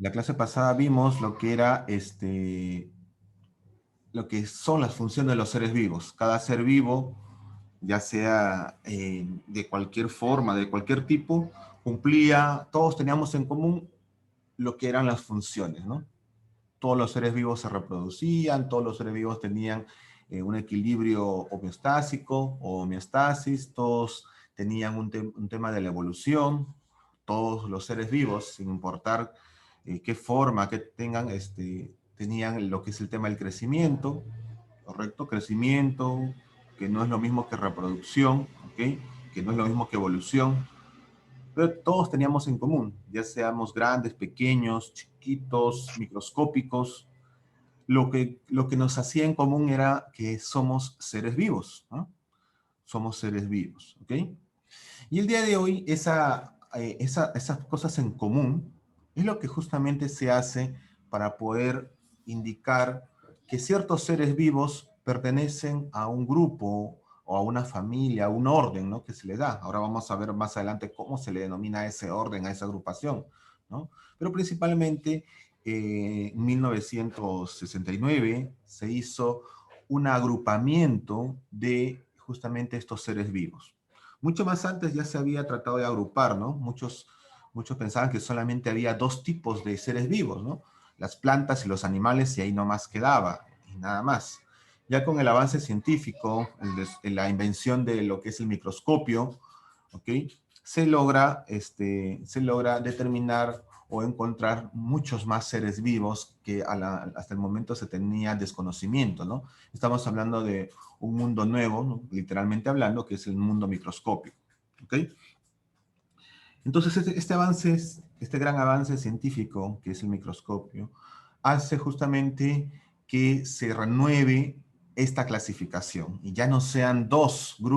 La clase pasada vimos lo que era lo que son las funciones de los seres vivos. Cada ser vivo, ya sea de cualquier forma, de cualquier tipo, cumplía, todos teníamos en común lo que eran las funciones, ¿no? Todos los seres vivos se reproducían, todos los seres vivos tenían un equilibrio homeostásico o homeostasis, todos tenían un tema de la evolución, todos los seres vivos, sin importar qué forma que tengan, tenían lo que es el tema del crecimiento, ¿correcto? Crecimiento, que no es lo mismo que reproducción, ¿ok? Que no es lo mismo que evolución, pero todos teníamos en común, ya seamos grandes, pequeños, chiquitos, microscópicos, lo que nos hacía en común era que somos seres vivos, ¿no? Somos seres vivos, ¿ok? Y el día de hoy, esas cosas en común es lo que justamente se hace para poder indicar que ciertos seres vivos pertenecen a un grupo o a una familia, a un orden, ¿no? Que se le da. Ahora vamos a ver más adelante cómo se le denomina ese orden, a esa agrupación, ¿no? Pero principalmente en 1969 se hizo un agrupamiento de justamente estos seres vivos. Mucho más antes ya se había tratado de agrupar, ¿no? Muchos pensaban que solamente había dos tipos de seres vivos, ¿no? Las plantas y los animales, y ahí nomás quedaba, y nada más. Ya con el avance científico, la invención de lo que es el microscopio, ¿ok? Se logra determinar o encontrar muchos más seres vivos que hasta el momento se tenía desconocimiento, ¿no? Estamos hablando de un mundo nuevo, ¿no? Literalmente hablando, que es el mundo microscópico, ¿ok? Entonces, este gran avance científico, que es el microscopio, hace justamente que se renueve esta clasificación y ya no sean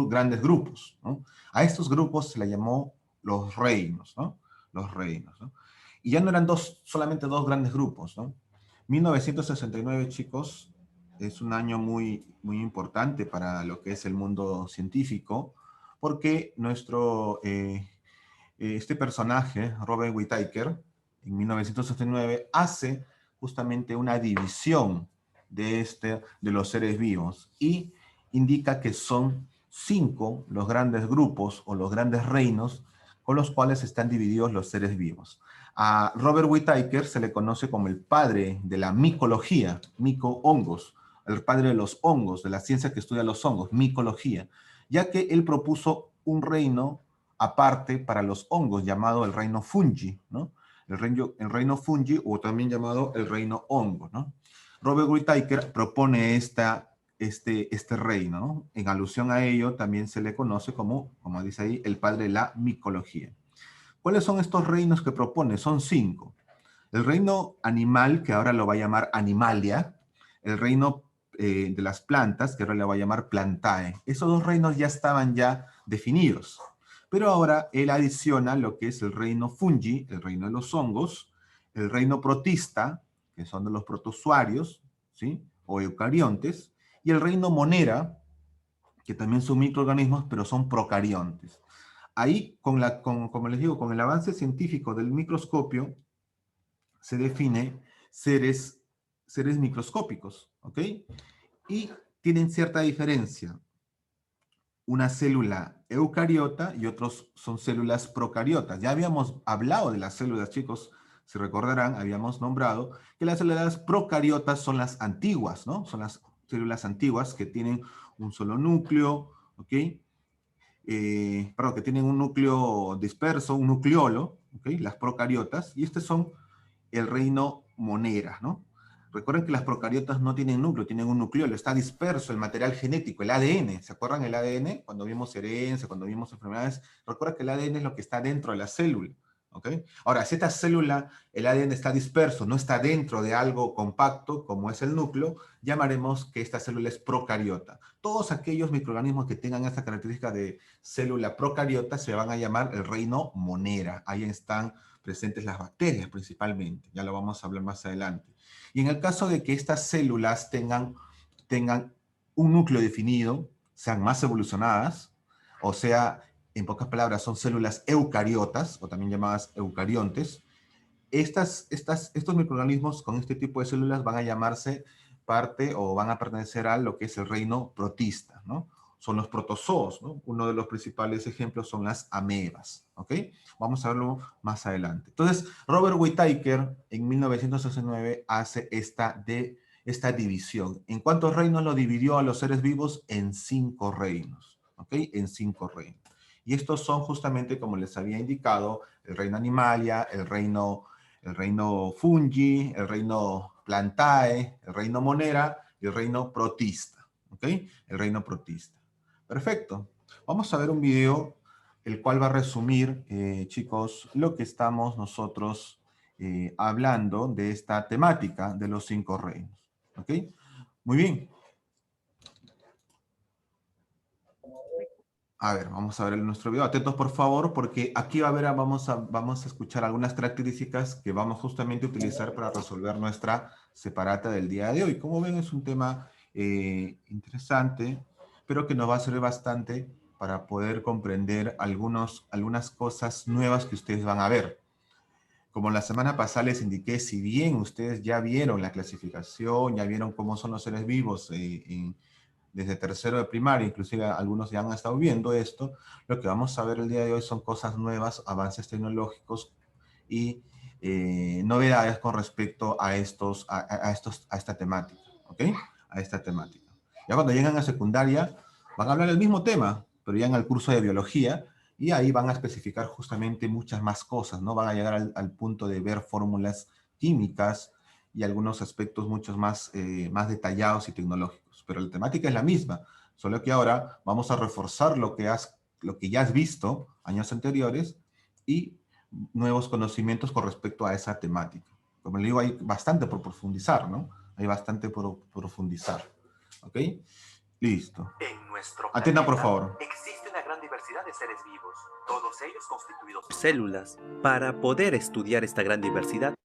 grandes grupos, ¿no? A estos grupos se le llamó los reinos, ¿no? Los reinos, ¿no? Y ya no eran solamente dos grandes grupos, ¿no? 1969, chicos, es un año muy importante para lo que es el mundo científico, porque este personaje, Robert Whittaker, en 1969, hace justamente una división de los seres vivos y indica que son 5 los grandes grupos o los grandes reinos con los cuales están divididos los seres vivos. A Robert Whittaker se le conoce como el padre de la micología, mico-hongos, el padre de los hongos, de la ciencia que estudia los hongos, micología, ya que él propuso un reino aparte para los hongos, llamado el reino fungi, ¿no? El reino fungi, o también llamado el reino hongo, ¿no? Robert Whittaker propone este reino, ¿no? En alusión a ello, también se le conoce como dice ahí, el padre de la micología. ¿Cuáles son estos reinos que propone? Son 5. El reino animal, que ahora lo va a llamar Animalia, el reino de las plantas, que ahora le va a llamar Plantae. Esos dos reinos ya estaban ya definidos. Pero ahora él adiciona lo que es el reino fungi, el reino de los hongos, el reino protista, que son de los protozoarios, ¿sí? O eucariontes, y el reino monera, que también son microorganismos, pero son procariontes. Ahí, como les digo, con el avance científico del microscopio, se define seres microscópicos, ¿ok? Y tienen cierta diferencia. Una célula eucariota y otros son células procariotas. Ya habíamos hablado de las células, chicos, si recordarán, habíamos nombrado que las células procariotas son las antiguas, ¿no? Son las células antiguas que tienen un solo núcleo, ¿ok? Perdón, que tienen un núcleo disperso, un nucleolo, ¿ok? Las procariotas, y estos son el reino monera, ¿no? Recuerden que las procariotas no tienen núcleo, tienen un nucleolo, está disperso el material genético, el ADN. ¿Se acuerdan el ADN? Cuando vimos herencia, cuando vimos enfermedades, recuerda que el ADN es lo que está dentro de la célula, ¿ok? Ahora, si esta célula, el ADN está disperso, no está dentro de algo compacto, como es el núcleo, llamaremos que esta célula es procariota. Todos aquellos microorganismos que tengan esta característica de célula procariota se van a llamar el reino monera. Ahí están presentes las bacterias principalmente, ya lo vamos a hablar más adelante. Y en el caso de que estas células tengan un núcleo definido, sean más evolucionadas, o sea, en pocas palabras, son células eucariotas, o también llamadas eucariontes, estos microorganismos con este tipo de células van a llamarse parte o van a pertenecer a lo que es el reino protista, ¿no? Son los protozoos, ¿no? Uno de los principales ejemplos son las amebas, ¿ok? Vamos a verlo más adelante. Entonces, Robert Whittaker en 1969 hace esta división. ¿En cuántos reinos lo dividió a los seres vivos? En 5 reinos, ¿ok? En 5 reinos. Y estos son justamente, como les había indicado, el reino Animalia, el reino Fungi, el reino Plantae, el reino Monera y el reino Protista, ¿ok? El reino Protista. Perfecto. Vamos a ver un video el cual va a resumir, chicos, lo que estamos nosotros hablando de esta temática de los 5 reinos. ¿Ok? Muy bien. A ver, vamos a ver nuestro video. Atentos, por favor, porque aquí va a haber, vamos a escuchar algunas características que vamos justamente a utilizar para resolver nuestra separata del día de hoy. Como ven, es un tema interesante, pero que nos va a servir bastante para poder comprender algunas cosas nuevas que ustedes van a ver. Como la semana pasada les indiqué, si bien ustedes ya vieron la clasificación, ya vieron cómo son los seres vivos desde tercero de primaria, inclusive algunos ya han estado viendo esto, lo que vamos a ver el día de hoy son cosas nuevas, avances tecnológicos y novedades con respecto a esta temática, ¿ok? A esta temática. Ya cuando llegan a secundaria van a hablar del mismo tema, pero ya en el curso de biología, y ahí van a especificar justamente muchas más cosas, ¿no? Van a llegar al punto de ver fórmulas químicas y algunos aspectos mucho más detallados y tecnológicos. Pero la temática es la misma, solo que ahora vamos a reforzar lo que ya has visto años anteriores y nuevos conocimientos con respecto a esa temática. Como le digo, hay bastante por profundizar, ¿no? Hay bastante por profundizar. ¿Ok? Listo. En nuestro Atenta, por planeta favor. existe una gran diversidad de seres vivos, todos ellos constituidos por células. Para poder estudiar esta gran diversidad,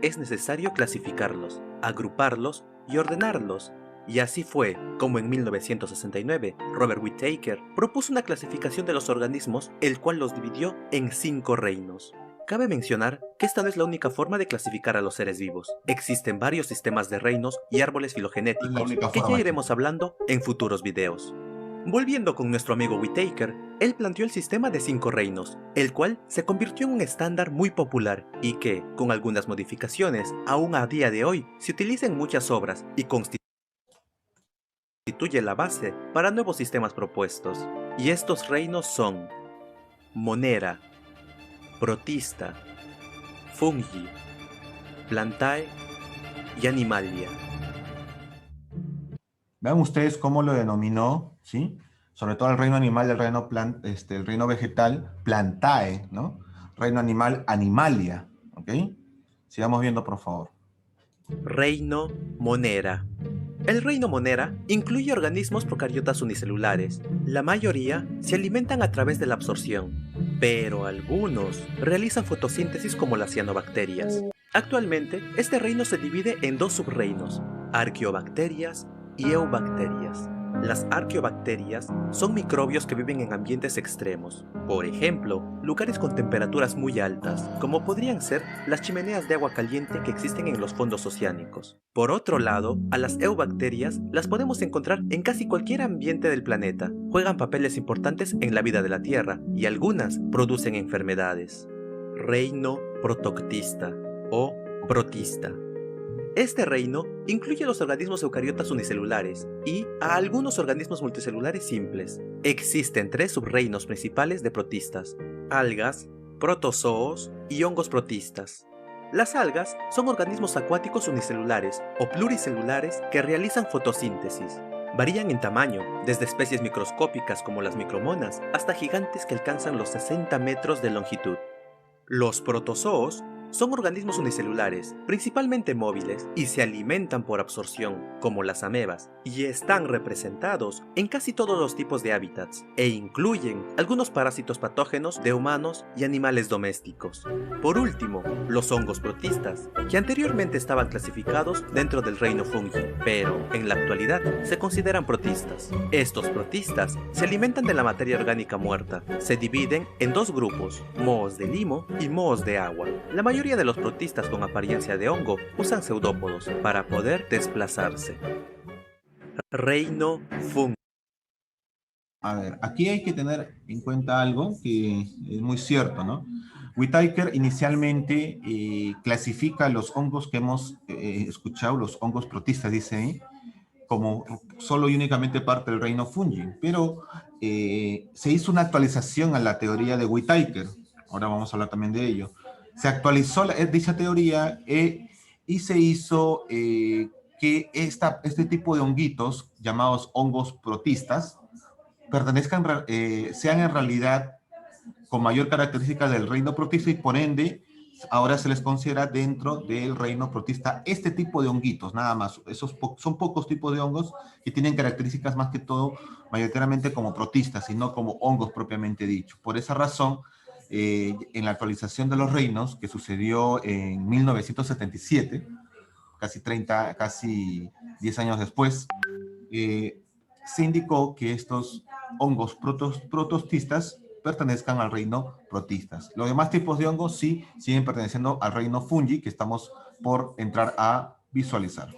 es necesario clasificarlos, agruparlos y ordenarlos. Y así fue como en 1969 Robert Whittaker propuso una clasificación de los organismos, el cual los dividió en 5 reinos. Cabe mencionar que esta no es la única forma de clasificar a los seres vivos. Existen varios sistemas de reinos y árboles filogenéticos que ya iremos hablando en futuros videos. Volviendo con nuestro amigo Whittaker, él planteó el sistema de 5 reinos, el cual se convirtió en un estándar muy popular y que, con algunas modificaciones, aún a día de hoy se utiliza en muchas obras y constituye la base para nuevos sistemas propuestos. Y estos reinos son Monera, Protista, Fungi, Plantae y Animalia. Vean ustedes cómo lo denominó, ¿sí? Sobre todo el reino animal, el reino vegetal, Plantae, ¿no? Reino animal, Animalia, ¿ok? Sigamos viendo, por favor. Reino Monera. El reino Monera incluye organismos procariotas unicelulares. La mayoría se alimentan a través de la absorción, pero algunos realizan fotosíntesis como las cianobacterias. Actualmente, este reino se divide en 2 subreinos, arqueobacterias y eubacterias. Las arqueobacterias son microbios que viven en ambientes extremos, por ejemplo, lugares con temperaturas muy altas, como podrían ser las chimeneas de agua caliente que existen en los fondos oceánicos. Por otro lado, a las eubacterias las podemos encontrar en casi cualquier ambiente del planeta, juegan papeles importantes en la vida de la Tierra y algunas producen enfermedades. Reino protoctista o protista. Este reino incluye a los organismos eucariotas unicelulares y a algunos organismos multicelulares simples. Existen 3 subreinos principales de protistas: algas, protozoos y hongos protistas. Las algas son organismos acuáticos unicelulares o pluricelulares que realizan fotosíntesis. Varían en tamaño, desde especies microscópicas como las micromonas hasta gigantes que alcanzan los 60 metros de longitud. Los protozoos son organismos unicelulares, principalmente móviles, y se alimentan por absorción, como las amebas, y están representados en casi todos los tipos de hábitats, e incluyen algunos parásitos patógenos de humanos y animales domésticos. Por último, los hongos protistas, que anteriormente estaban clasificados dentro del reino fungi, pero en la actualidad se consideran protistas. Estos protistas se alimentan de la materia orgánica muerta. Se dividen en dos grupos, mohos de limo y mohos de agua. La mayoría de los protistas con apariencia de hongo usan pseudópodos para poder desplazarse. Reino fungi. A ver, aquí hay que tener en cuenta algo que es muy cierto, ¿no? Whittaker inicialmente clasifica los hongos que hemos escuchado, los hongos protistas, dice ahí, como solo y únicamente parte del reino fungi, pero se hizo una actualización a la teoría de Whittaker, ahora vamos a hablar también de ello. Se actualizó dicha teoría y se hizo que este tipo de honguitos, llamados hongos protistas, sean en realidad con mayor característica del reino protista y por ende ahora se les considera dentro del reino protista este tipo de honguitos, nada más. Son pocos tipos de hongos que tienen características más que todo mayoritariamente como protistas y no como hongos propiamente dicho. Por esa razón, en la actualización de los reinos que sucedió en 1977, casi 10 años después, se indicó que estos hongos protistas pertenezcan al reino protistas. Los demás tipos de hongos sí siguen perteneciendo al reino fungi que estamos por entrar a visualizar.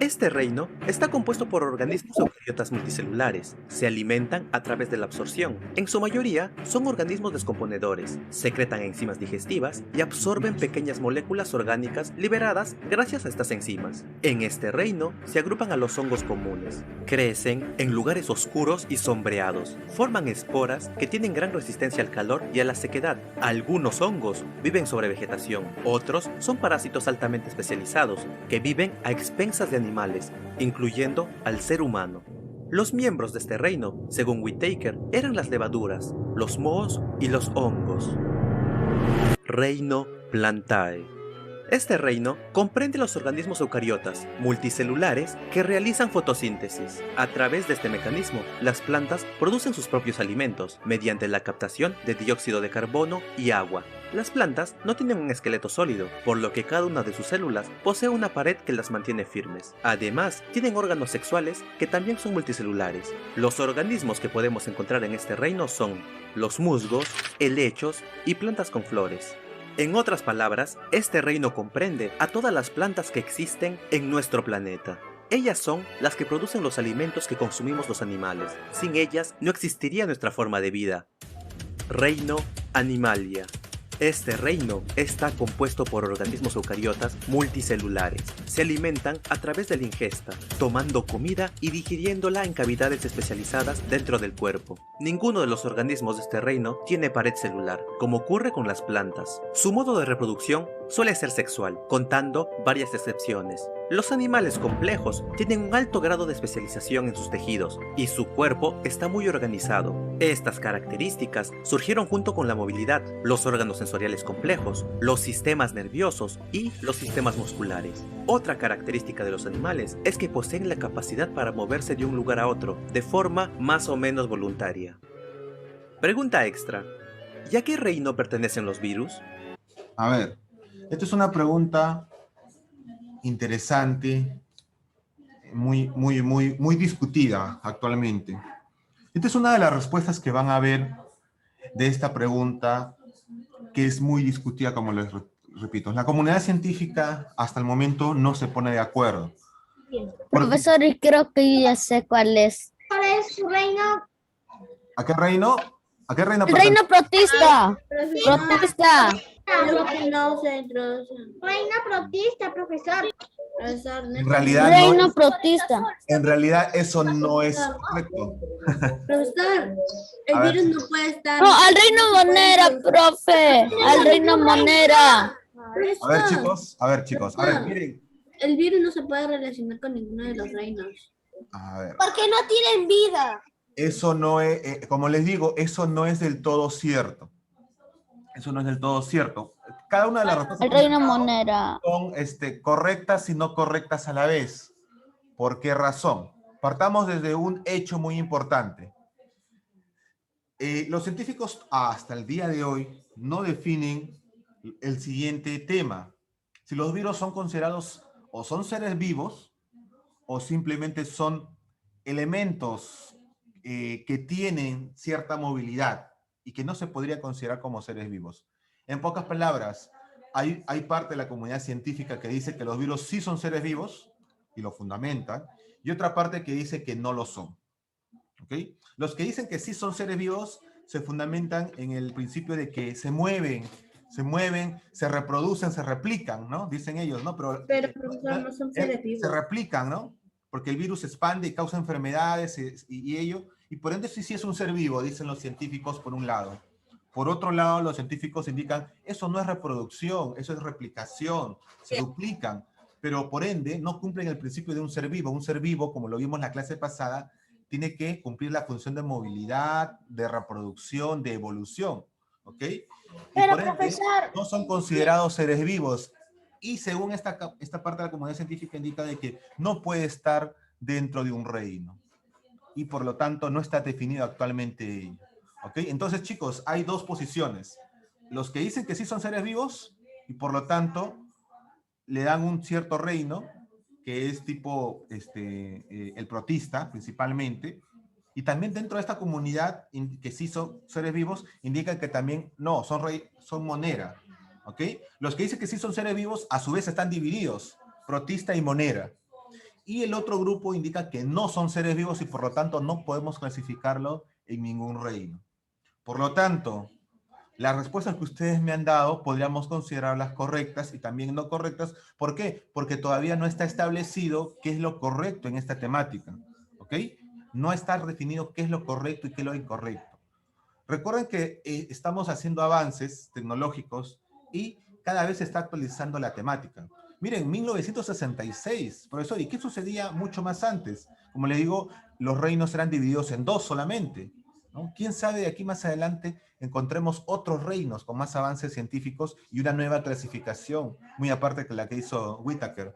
Este reino está compuesto por organismos eucariotas multicelulares. Se alimentan a través de la absorción. En su mayoría, son organismos descomponedores. Secretan enzimas digestivas y absorben pequeñas moléculas orgánicas liberadas gracias a estas enzimas. En este reino se agrupan a los hongos comunes. Crecen en lugares oscuros y sombreados. Forman esporas que tienen gran resistencia al calor y a la sequedad. Algunos hongos viven sobre vegetación. Otros son parásitos altamente especializados que viven a expensas de animales, incluyendo al ser humano. Los miembros de este reino, según Whittaker, eran las levaduras, los mohos y los hongos. Reino Plantae. Este reino comprende los organismos eucariotas, multicelulares, que realizan fotosíntesis. A través de este mecanismo, las plantas producen sus propios alimentos, mediante la captación de dióxido de carbono y agua. Las plantas no tienen un esqueleto sólido, por lo que cada una de sus células posee una pared que las mantiene firmes. Además, tienen órganos sexuales que también son multicelulares. Los organismos que podemos encontrar en este reino son los musgos, helechos y plantas con flores. En otras palabras, este reino comprende a todas las plantas que existen en nuestro planeta. Ellas son las que producen los alimentos que consumimos los animales. Sin ellas no existiría nuestra forma de vida. Reino Animalia. Este reino está compuesto por organismos eucariotas multicelulares. Se alimentan a través de la ingesta, tomando comida y digiriéndola en cavidades especializadas dentro del cuerpo. Ninguno de los organismos de este reino tiene pared celular, como ocurre con las plantas. Su modo de reproducción suele ser sexual, contando varias excepciones. Los animales complejos tienen un alto grado de especialización en sus tejidos y su cuerpo está muy organizado. Estas características surgieron junto con la movilidad, los órganos sensoriales complejos, los sistemas nerviosos y los sistemas musculares. Otra característica de los animales es que poseen la capacidad para moverse de un lugar a otro de forma más o menos voluntaria. Pregunta extra: ¿y a qué reino pertenecen los virus? A ver, esta es una pregunta interesante, muy discutida actualmente. Esta es una de las respuestas que van a ver de esta pregunta, que es muy discutida, como les repito. La comunidad científica hasta el momento no se pone de acuerdo. Profesor, y creo que yo ya sé cuál es. ¿Cuál es su reino? ¿A qué reino? ¿A qué reino El reino protista. Protista. Reino protista, profesor. En realidad, Reino protista. en realidad eso no es correcto. Profesor, A ver. el virus no puede estar. No, al reino monera, profe. Al reino monera. A ver, chicos, miren. El virus no se puede relacionar con ninguno de los reinos. A ver, Porque no tienen vida. eso no es, como les digo, eso no es del todo cierto. Eso no es del todo cierto. Cada una de las respuestas El que me reino han dado monera. son correctas y no correctas a la vez. ¿Por qué razón? Partamos desde un hecho muy importante. Los científicos hasta el día de hoy no definen el siguiente tema. Si los virus son considerados o son seres vivos o simplemente son elementos que tienen cierta movilidad y que no se podría considerar como seres vivos. En pocas palabras, hay parte de la comunidad científica que dice que los virus sí son seres vivos y lo fundamentan, y otra parte que dice que no lo son. ¿Ok? Los que dicen que sí son seres vivos se fundamentan en el principio de que se mueven, se reproducen, se replican, ¿no? Dicen ellos, ¿no? Pero Pero profesor, no son seres se vivos. replican, ¿no? Porque el virus se expande y causa enfermedades y ello, y por ende sí es un ser vivo, dicen los científicos por un lado. Por otro lado, los científicos indican, eso no es reproducción, eso es replicación, se duplican, pero por ende no cumplen el principio de un ser vivo. Un ser vivo, como lo vimos en la clase pasada, tiene que cumplir la función de movilidad, de reproducción, de evolución, ¿ok? Y Pero por ende, profesor, no son considerados seres vivos. Y según esta parte de la comunidad científica indica de que no puede estar dentro de un reino. Y por lo tanto no está definido actualmente ello. ¿Ok? Entonces, chicos, hay dos posiciones. Los que dicen que sí son seres vivos y por lo tanto le dan un cierto reino, que es tipo el protista principalmente, y también dentro de esta comunidad que sí son seres vivos, indican que también no, son monera. ¿Ok? Los que dicen que sí son seres vivos, a su vez están divididos, protista y monera. Y el otro grupo indica que no son seres vivos y por lo tanto no podemos clasificarlo en ningún reino. Por lo tanto, las respuestas que ustedes me han dado podríamos considerarlas correctas y también no correctas. ¿Por qué? Porque todavía no está establecido qué es lo correcto en esta temática. ¿Ok? No está definido qué es lo correcto y qué es lo incorrecto. Recuerden que estamos haciendo avances tecnológicos y cada vez se está actualizando la temática. Miren, 1966, profesor, ¿y qué sucedía mucho más antes? Como le digo, los reinos eran divididos en dos solamente, ¿no? ¿Quién sabe de aquí más adelante encontremos otros reinos con más avances científicos y una nueva clasificación, muy aparte que la que hizo Whittaker,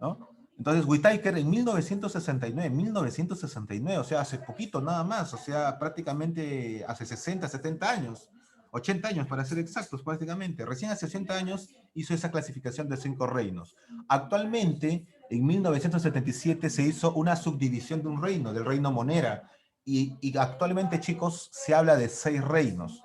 ¿no? Entonces, Whittaker en 1969, o sea, hace poquito nada más, o sea, prácticamente hace 60, 70 años, 80 años para ser exactos prácticamente, recién hace 80 años hizo esa clasificación de 5 reinos. Actualmente, en 1977 se hizo una subdivisión de un reino, del reino Monera, y actualmente, chicos, se habla de 6 reinos.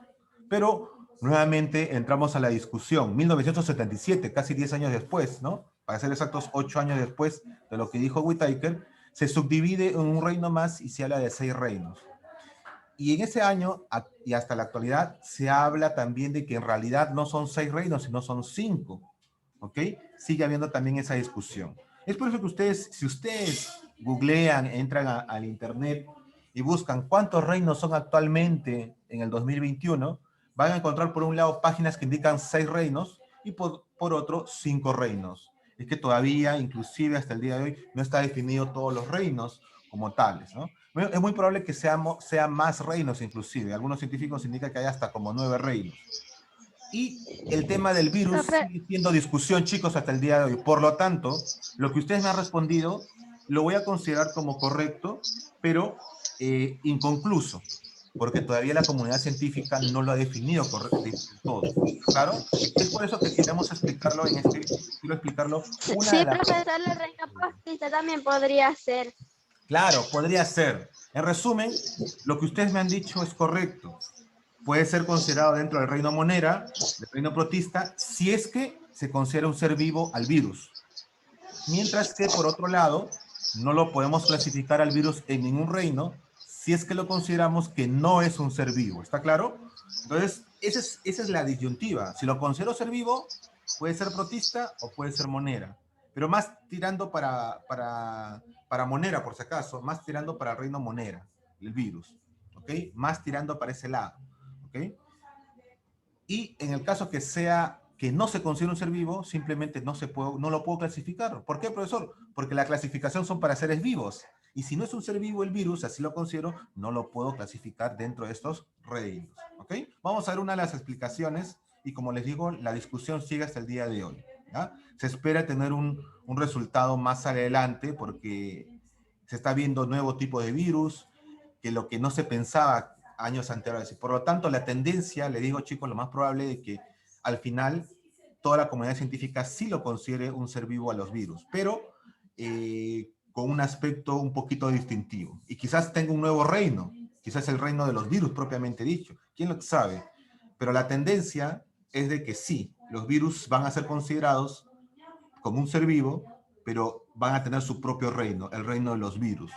Pero nuevamente entramos a la discusión, 1977, casi 10 años después, ¿no? Para ser exactos, 8 años después de lo que dijo Whittaker, se subdivide en un reino más y se habla de 6 reinos. Y en ese año y hasta la actualidad se habla también de que en realidad no son 6 reinos, sino son 5. ¿Ok? Sigue habiendo también esa discusión. Es por eso que ustedes, si ustedes googlean, entran al internet y buscan cuántos reinos son actualmente en el 2021, van a encontrar por un lado páginas que indican 6 reinos y por otro 5 reinos. Es que todavía, inclusive hasta el día de hoy, no está definido todos los reinos como tales, ¿no? Es muy probable que sean más reinos inclusive. Algunos científicos indican que hay hasta como 9 reinos. Y el tema del virus Profe, sigue siendo discusión, chicos, hasta el día de hoy. Por lo tanto, lo que ustedes me han respondido lo voy a considerar como correcto, pero inconcluso, porque todavía la comunidad científica no lo ha definido correctamente todo. ¿Claro? Es por eso que queremos explicarlo quiero explicarlo una de sí, las... profesor, el reino postista también podría ser. Claro, podría ser. En resumen, lo que ustedes me han dicho es correcto. Puede ser considerado dentro del reino monera, del reino protista, si es que se considera un ser vivo al virus. Mientras que, por otro lado, no lo podemos clasificar al virus en ningún reino si es que lo consideramos que no es un ser vivo. ¿Está claro? Entonces, esa es la disyuntiva. Si lo considero ser vivo, puede ser protista o puede ser monera. Pero más tirando para monera, por si acaso, más tirando para el reino monera, el virus. ¿Ok? Más tirando para ese lado. ¿Ok? Y en el caso que no se considere un ser vivo, simplemente no lo puedo clasificar. ¿Por qué, profesor? Porque la clasificación son para seres vivos. Y si no es un ser vivo el virus, así lo considero, no lo puedo clasificar dentro de estos reinos. ¿Ok? Vamos a ver una de las explicaciones y como les digo, la discusión sigue hasta el día de hoy. ¿Ya? Se espera tener un resultado más adelante porque se está viendo nuevo tipo de virus, que lo que no se pensaba años anteriores. Y por lo tanto, la tendencia, le digo chicos, lo más probable es que al final toda la comunidad científica sí lo considere un ser vivo a los virus, pero con un aspecto un poquito distintivo. Y quizás tenga un nuevo reino, quizás el reino de los virus propiamente dicho. ¿Quién lo sabe? Pero la tendencia es de que sí, los virus van a ser considerados como un ser vivo, pero van a tener su propio reino, el reino de los virus.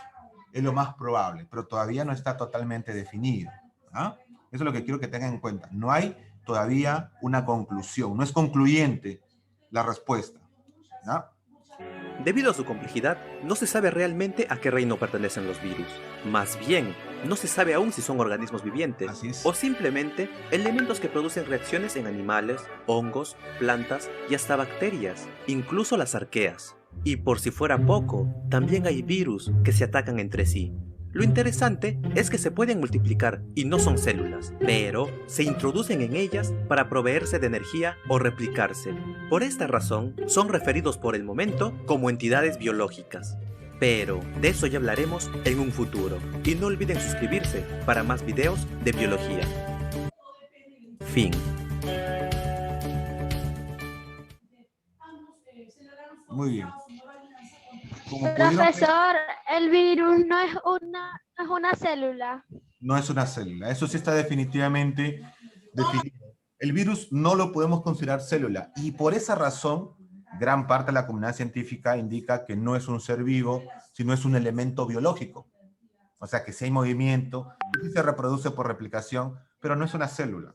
Es lo más probable, pero todavía no está totalmente definido. ¿Ah? Eso es lo que quiero que tengan en cuenta. No hay todavía una conclusión, no es concluyente la respuesta. ¿Ah? Debido a su complejidad, no se sabe realmente a qué reino pertenecen los virus. Más bien, no se sabe aún si son organismos vivientes Así es. o simplemente elementos que producen reacciones en animales, hongos, plantas y hasta bacterias, incluso las arqueas. Y por si fuera poco, también hay virus que se atacan entre sí. Lo interesante es que se pueden multiplicar y no son células, pero se introducen en ellas para proveerse de energía o replicarse. Por esta razón, son referidos por el momento como entidades biológicas. Pero de eso ya hablaremos en un futuro. Y no olviden suscribirse para más videos de biología. Fin. Muy bien. Como pudieron ver, Profesor, el virus no es una célula. no es una célula. Eso sí está definitivamente definido. El virus no lo podemos considerar célula y por esa razón gran parte de la comunidad científica indica que no es un ser vivo, sino es un elemento biológico. O sea, que sí hay movimiento, sí se reproduce por replicación, pero no es una célula.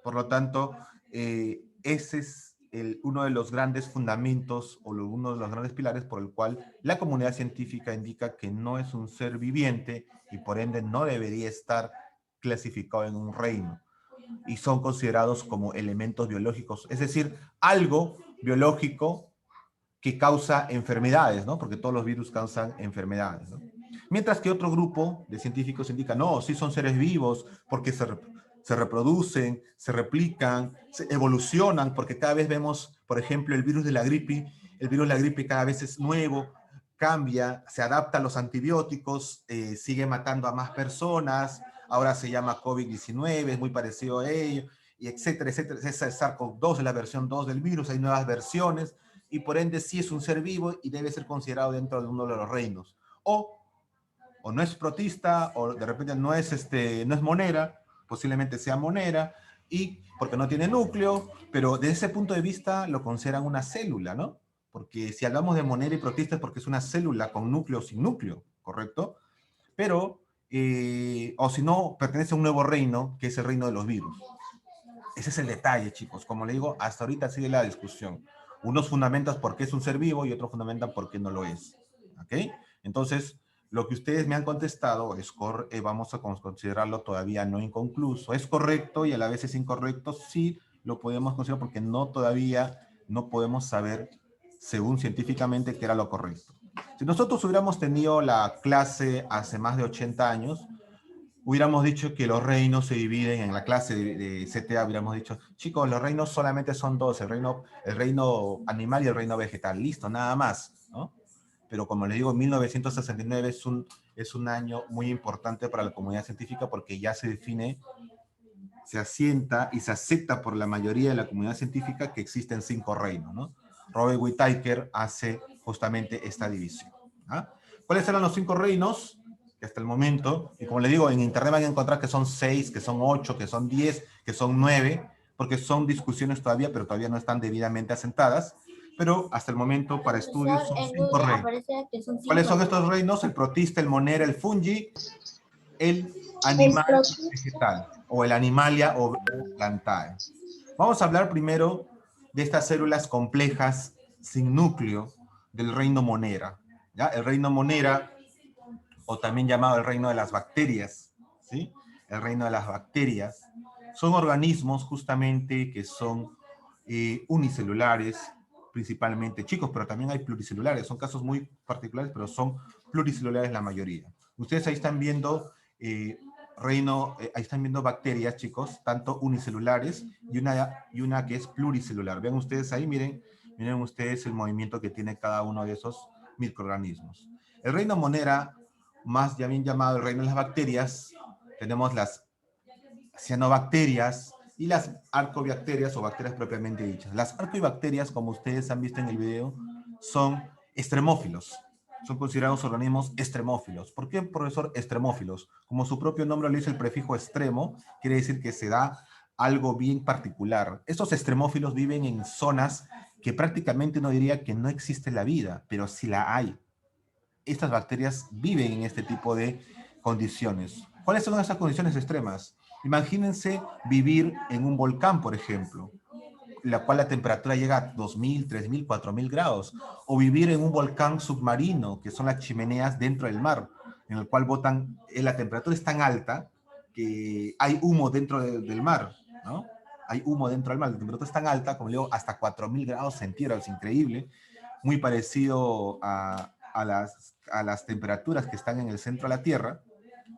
Por lo tanto, ese es uno de los grandes fundamentos o uno de los grandes pilares por el cual la comunidad científica indica que no es un ser viviente y por ende no debería estar clasificado en un reino. Y son considerados como elementos biológicos, es decir, algo biológico que causa enfermedades, ¿no? Porque todos los virus causan enfermedades, ¿no? Mientras que otro grupo de científicos indica, no, sí son seres vivos porque se reproducen, se replican, se evolucionan, porque cada vez vemos, por ejemplo, el virus de la gripe cada vez es nuevo, cambia, se adapta a los antibióticos, sigue matando a más personas, ahora se llama COVID-19, es muy parecido a ello, y etcétera, etcétera. Esa es SARS-CoV-2, es la versión 2 del virus, hay nuevas versiones, y por ende sí es un ser vivo y debe ser considerado dentro de uno de los reinos. O no es protista, o de repente no es monera, posiblemente sea monera, y porque no tiene núcleo, pero desde ese punto de vista lo consideran una célula, ¿no? Porque si hablamos de monera y protista es porque es una célula con núcleo o sin núcleo, ¿correcto? Pero, o si no, pertenece a un nuevo reino, que es el reino de los virus. Ese es el detalle, chicos. Como le digo, hasta ahorita sigue la discusión. Unos fundamentan por qué es un ser vivo y otros fundamentan por qué no lo es. ¿Ok? Entonces, lo que ustedes me han contestado vamos a considerarlo todavía no inconcluso. ¿Es correcto y a la vez es incorrecto? Sí, lo podemos considerar porque todavía no podemos saber, según científicamente, qué era lo correcto. Si nosotros hubiéramos tenido la clase hace más de 80 años, hubiéramos dicho que los reinos se dividen en la clase de CTA, hubiéramos dicho, chicos, los reinos solamente son dos, el reino animal y el reino vegetal, listo, nada más, ¿no? Pero como les digo, 1969 es un año muy importante para la comunidad científica porque ya se define, se asienta y se acepta por la mayoría de la comunidad científica que existen 5 reinos, ¿no? Robert Whittaker hace justamente esta división. ¿Ah? ¿Cuáles eran los 5 reinos? Que hasta el momento, y como les digo, en internet van a encontrar que son 6, que son 8, que son 10, que son 9, porque son discusiones todavía, pero todavía no están debidamente asentadas, pero hasta el momento para estudios son 5 reinos. ¿Cuáles son estos reinos? El protista, el monera, el fungi, el animal vegetal, o el animalia o plantae. Vamos a hablar primero de estas células complejas sin núcleo del reino monera. ¿Ya? El reino monera, o también llamado el reino de las bacterias, ¿sí? El reino de las bacterias, son organismos justamente que son unicelulares, principalmente chicos, pero también hay pluricelulares, son casos muy particulares, pero son pluricelulares la mayoría. Ustedes ahí están viendo ahí están viendo bacterias, chicos, tanto unicelulares y una que es pluricelular. Vean ustedes ahí, miren ustedes el movimiento que tiene cada uno de esos microorganismos. El reino Monera, más ya bien llamado el reino de las bacterias, tenemos las cianobacterias y las arcobacterias o bacterias propiamente dichas. Las arcobacterias, como ustedes han visto en el video, son extremófilos. Son considerados organismos extremófilos. ¿Por qué, profesor, extremófilos? Como su propio nombre le dice, el prefijo extremo, quiere decir que se da algo bien particular. Estos extremófilos viven en zonas que prácticamente uno diría que no existe la vida, pero sí la hay. Estas bacterias viven en este tipo de condiciones. ¿Cuáles son esas condiciones extremas? Imagínense vivir en un volcán, por ejemplo, la cual la temperatura llega a 2000, 3000, 4000 grados, o vivir en un volcán submarino, que son las chimeneas dentro del mar, en el cual botan, la temperatura es tan alta que hay humo dentro del mar, ¿no? Hay humo dentro del mar, la temperatura es tan alta, como le digo, hasta 4000 grados centígrados, increíble, muy parecido a las temperaturas que están en el centro de la Tierra.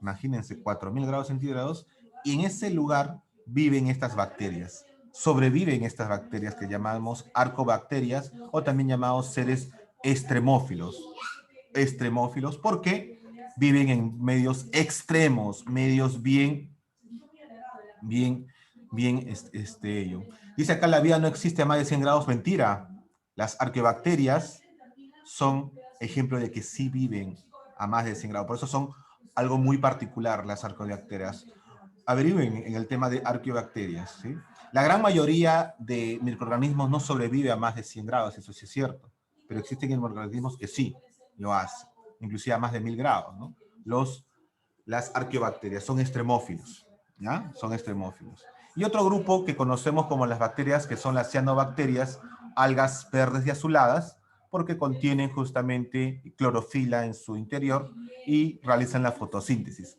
Imagínense, 4000 grados centígrados, y en ese lugar viven estas bacterias. Sobreviven estas bacterias que llamamos arcobacterias o también llamados seres extremófilos. Extremófilos porque viven en medios extremos, medios bien. Dice acá la vida no existe a más de 100 grados, mentira. Las arqueobacterias son ejemplo de que sí viven a más de 100 grados. Por eso son algo muy particular las arqueobacterias. Averigüen en el tema de arqueobacterias, ¿sí? La gran mayoría de microorganismos no sobrevive a más de 100 grados, eso sí es cierto. Pero existen microorganismos que sí lo hacen, inclusive a más de 1000 grados, ¿no? Las arqueobacterias son extremófilos, ¿ya? Son extremófilos. Y otro grupo que conocemos como las bacterias, que son las cianobacterias, algas verdes y azuladas, porque contienen justamente clorofila en su interior y realizan la fotosíntesis.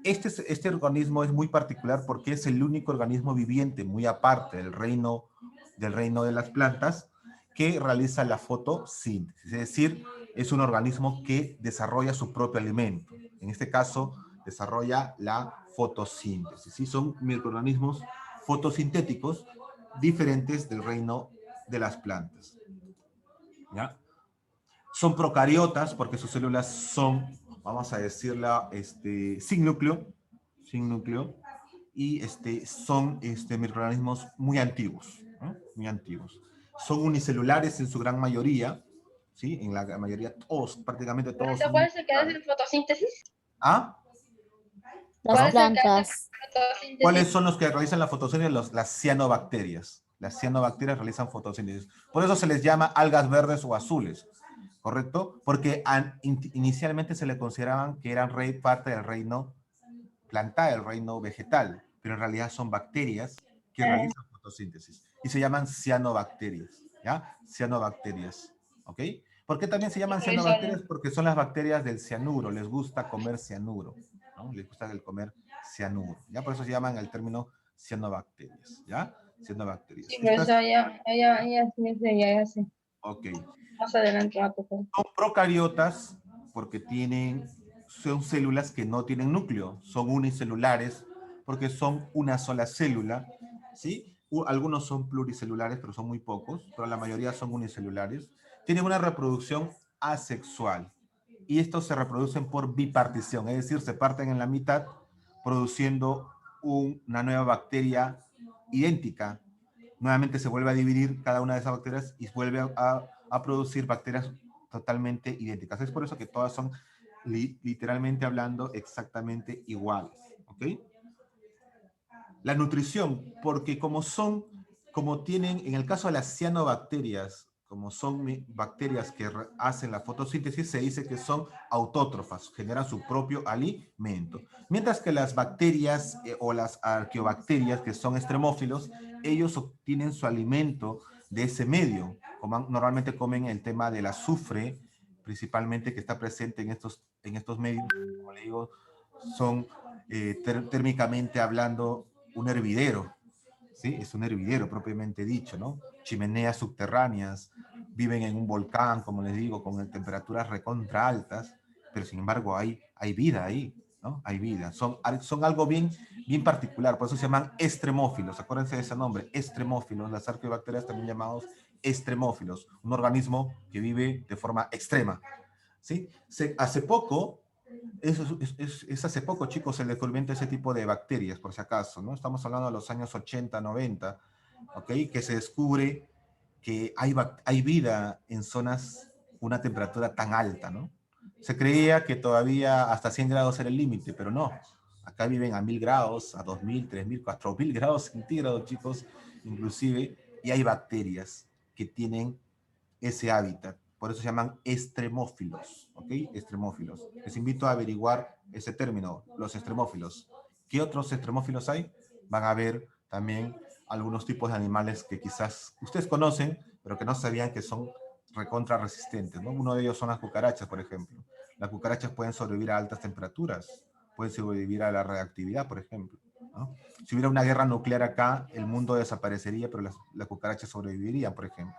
Este organismo es muy particular porque es el único organismo viviente, muy aparte del reino de las plantas, que realiza la fotosíntesis. Es decir, es un organismo que desarrolla su propio alimento. En este caso, desarrolla la fotosíntesis. ¿Sí? Son microorganismos fotosintéticos diferentes del reino de las plantas. ¿Ya? Son procariotas porque sus células son, vamos a decirla, sin núcleo, y son microorganismos muy antiguos, ¿no? Muy antiguos. Son unicelulares en su gran mayoría, ¿sí? En la mayoría, todos, prácticamente todos son ¿Cuál es el que hace unicelulares. fotosíntesis? ¿Ah? Las ¿Cuál es el que hace plantas. fotosíntesis? ¿Cuáles son los que realizan la fotosíntesis? Las cianobacterias. Las cianobacterias realizan fotosíntesis. Por eso se les llama algas verdes o azules, ¿correcto? Porque inicialmente se le consideraban que eran parte del reino plantar, el reino vegetal, pero en realidad son bacterias que realizan fotosíntesis y se llaman cianobacterias, ¿ya? Cianobacterias, ¿ok? ¿Por qué también se llaman cianobacterias? Porque son las bacterias del cianuro, les gusta comer cianuro, ¿no? Les gusta el comer cianuro, ¿ya? Por eso se llaman el término cianobacterias, ¿ya? Cianobacterias. Sí, pero eso ya sé. Ok. Más adelante va a tocar. Son procariotas porque son células que no tienen núcleo, son unicelulares porque son una sola célula, ¿sí? Algunos son pluricelulares, pero son muy pocos, pero la mayoría son unicelulares. Tienen una reproducción asexual y estos se reproducen por bipartición, es decir, se parten en la mitad produciendo una nueva bacteria idéntica. Nuevamente se vuelve a dividir cada una de esas bacterias y vuelve a producir bacterias totalmente idénticas. Es por eso que todas son, literalmente hablando, exactamente iguales. ¿Ok? La nutrición, porque como tienen, en el caso de las cianobacterias, como son bacterias que hacen la fotosíntesis, se dice que son autótrofas, generan su propio alimento. Mientras que las bacterias o las arqueobacterias, que son extremófilos, ellos obtienen su alimento de ese medio. Normalmente comen el tema del azufre, principalmente que está presente en estos medios, como le digo, son térmicamente hablando un hervidero. ¿Sí? Es un hervidero propiamente dicho, ¿no? Chimeneas subterráneas, viven en un volcán, como les digo, con temperaturas recontra altas, pero sin embargo hay vida ahí, ¿no? Hay vida. Son algo bien particular, por eso se llaman extremófilos. Acuérdense de ese nombre, extremófilos. Las arqueobacterias también llamados extremófilos, un organismo que vive de forma extrema, ¿sí? Hace poco, es hace poco, chicos, el descubrimiento de ese tipo de bacterias, por si acaso, ¿no? Estamos hablando de los años 80, 90, ¿ok? Que se descubre que hay vida en zonas con una temperatura tan alta, ¿no? Se creía que todavía hasta 100 grados era el límite, pero no. Acá viven a 1000 grados, a 2000, 3000, 4000 grados centígrados, chicos, inclusive, y hay bacterias que tienen ese hábitat. Por eso se llaman extremófilos, ¿ok? Extremófilos. Les invito a averiguar ese término, los extremófilos. ¿Qué otros extremófilos hay? Van a ver también algunos tipos de animales que quizás ustedes conocen, pero que no sabían que son recontra resistentes, ¿no? Uno de ellos son las cucarachas, por ejemplo. Las cucarachas pueden sobrevivir a altas temperaturas, pueden sobrevivir a la radiactividad, por ejemplo, ¿no? Si hubiera una guerra nuclear acá, el mundo desaparecería, pero las cucarachas sobrevivirían, por ejemplo.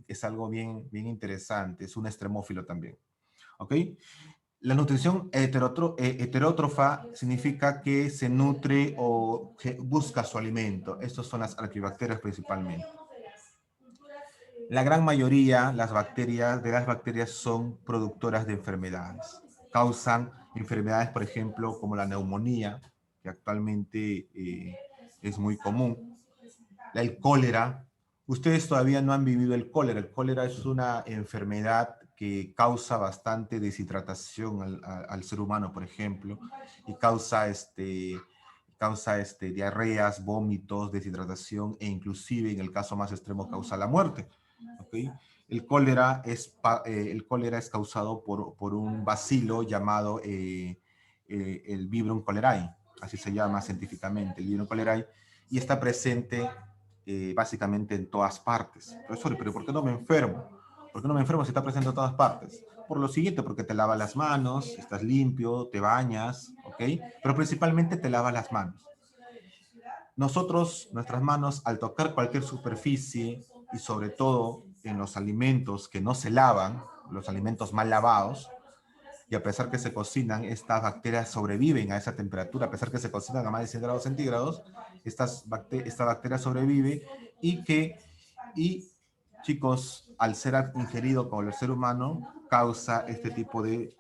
Es algo bien interesante, es un extremófilo también, ¿ok? La nutrición heterótrofa significa que se nutre o que busca su alimento. Estas son las arqueobacterias principalmente. La gran mayoría de las bacterias son productoras de enfermedades. Causan enfermedades, por ejemplo, como la neumonía, que actualmente es muy común. El cólera. Ustedes todavía no han vivido el cólera. El cólera es una enfermedad que causa bastante deshidratación al ser humano, por ejemplo, y causa diarreas, vómitos, deshidratación, e inclusive en el caso más extremo causa la muerte. ¿Okay? El cólera es causado por un bacilo llamado el Vibrio cholerae, así se llama científicamente, el Vibrio cholerae, y está presente básicamente en todas partes. Profesor, pero ¿por qué no me enfermo? ¿Por qué no me enfermo si está presente en todas partes? Por lo siguiente, porque te lavas las manos, estás limpio, te bañas, ¿ok? Pero principalmente te lavas las manos. Nuestras manos, al tocar cualquier superficie, y sobre todo en los alimentos que no se lavan, los alimentos mal lavados, y a pesar que se cocinan, estas bacterias sobreviven a esa temperatura, a pesar que se cocinan a más de 100 grados centígrados, esta bacteria sobrevive y chicos, al ser ingerido por el ser humano, causa este tipo de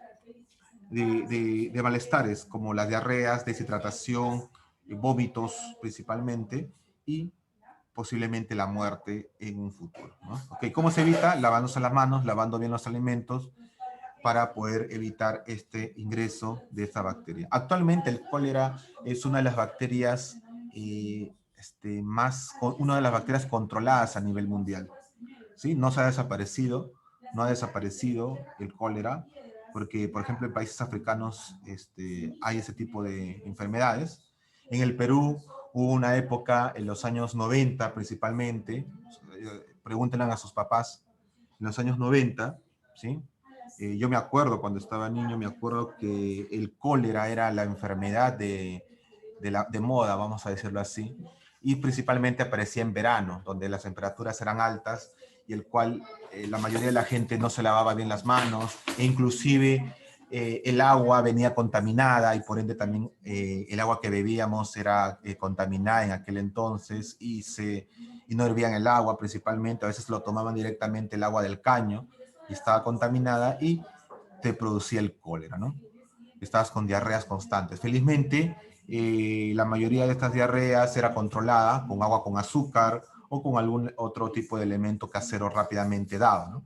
malestares, como las diarreas, deshidratación, vómitos principalmente, y posiblemente la muerte en un futuro, ¿no? Okay, ¿cómo se evita? Lavándose las manos, lavando bien los alimentos, para poder evitar este ingreso de esta bacteria. Actualmente el cólera es una de las bacterias una de las bacterias controladas a nivel mundial, ¿sí? No se ha desaparecido, no ha desaparecido el cólera, porque, por ejemplo, en países africanos hay ese tipo de enfermedades. En el Perú hubo una época, en los años 90 principalmente, pregúntenle a sus papás, en los años 90, ¿sí? Yo me acuerdo, cuando estaba niño, me acuerdo que el cólera era la enfermedad de moda, vamos a decirlo así, y principalmente aparecía en verano, donde las temperaturas eran altas, y el cual la mayoría de la gente no se lavaba bien las manos, e inclusive el agua venía contaminada, y por ende también el agua que bebíamos era contaminada en aquel entonces, y no hervían el agua principalmente, a veces lo tomaban directamente el agua del caño, y estaba contaminada, y te producía el cólera, ¿no? Estabas con diarreas constantes. Felizmente, la mayoría de estas diarreas era controlada con agua con azúcar o con algún otro tipo de elemento casero rápidamente dado, ¿no?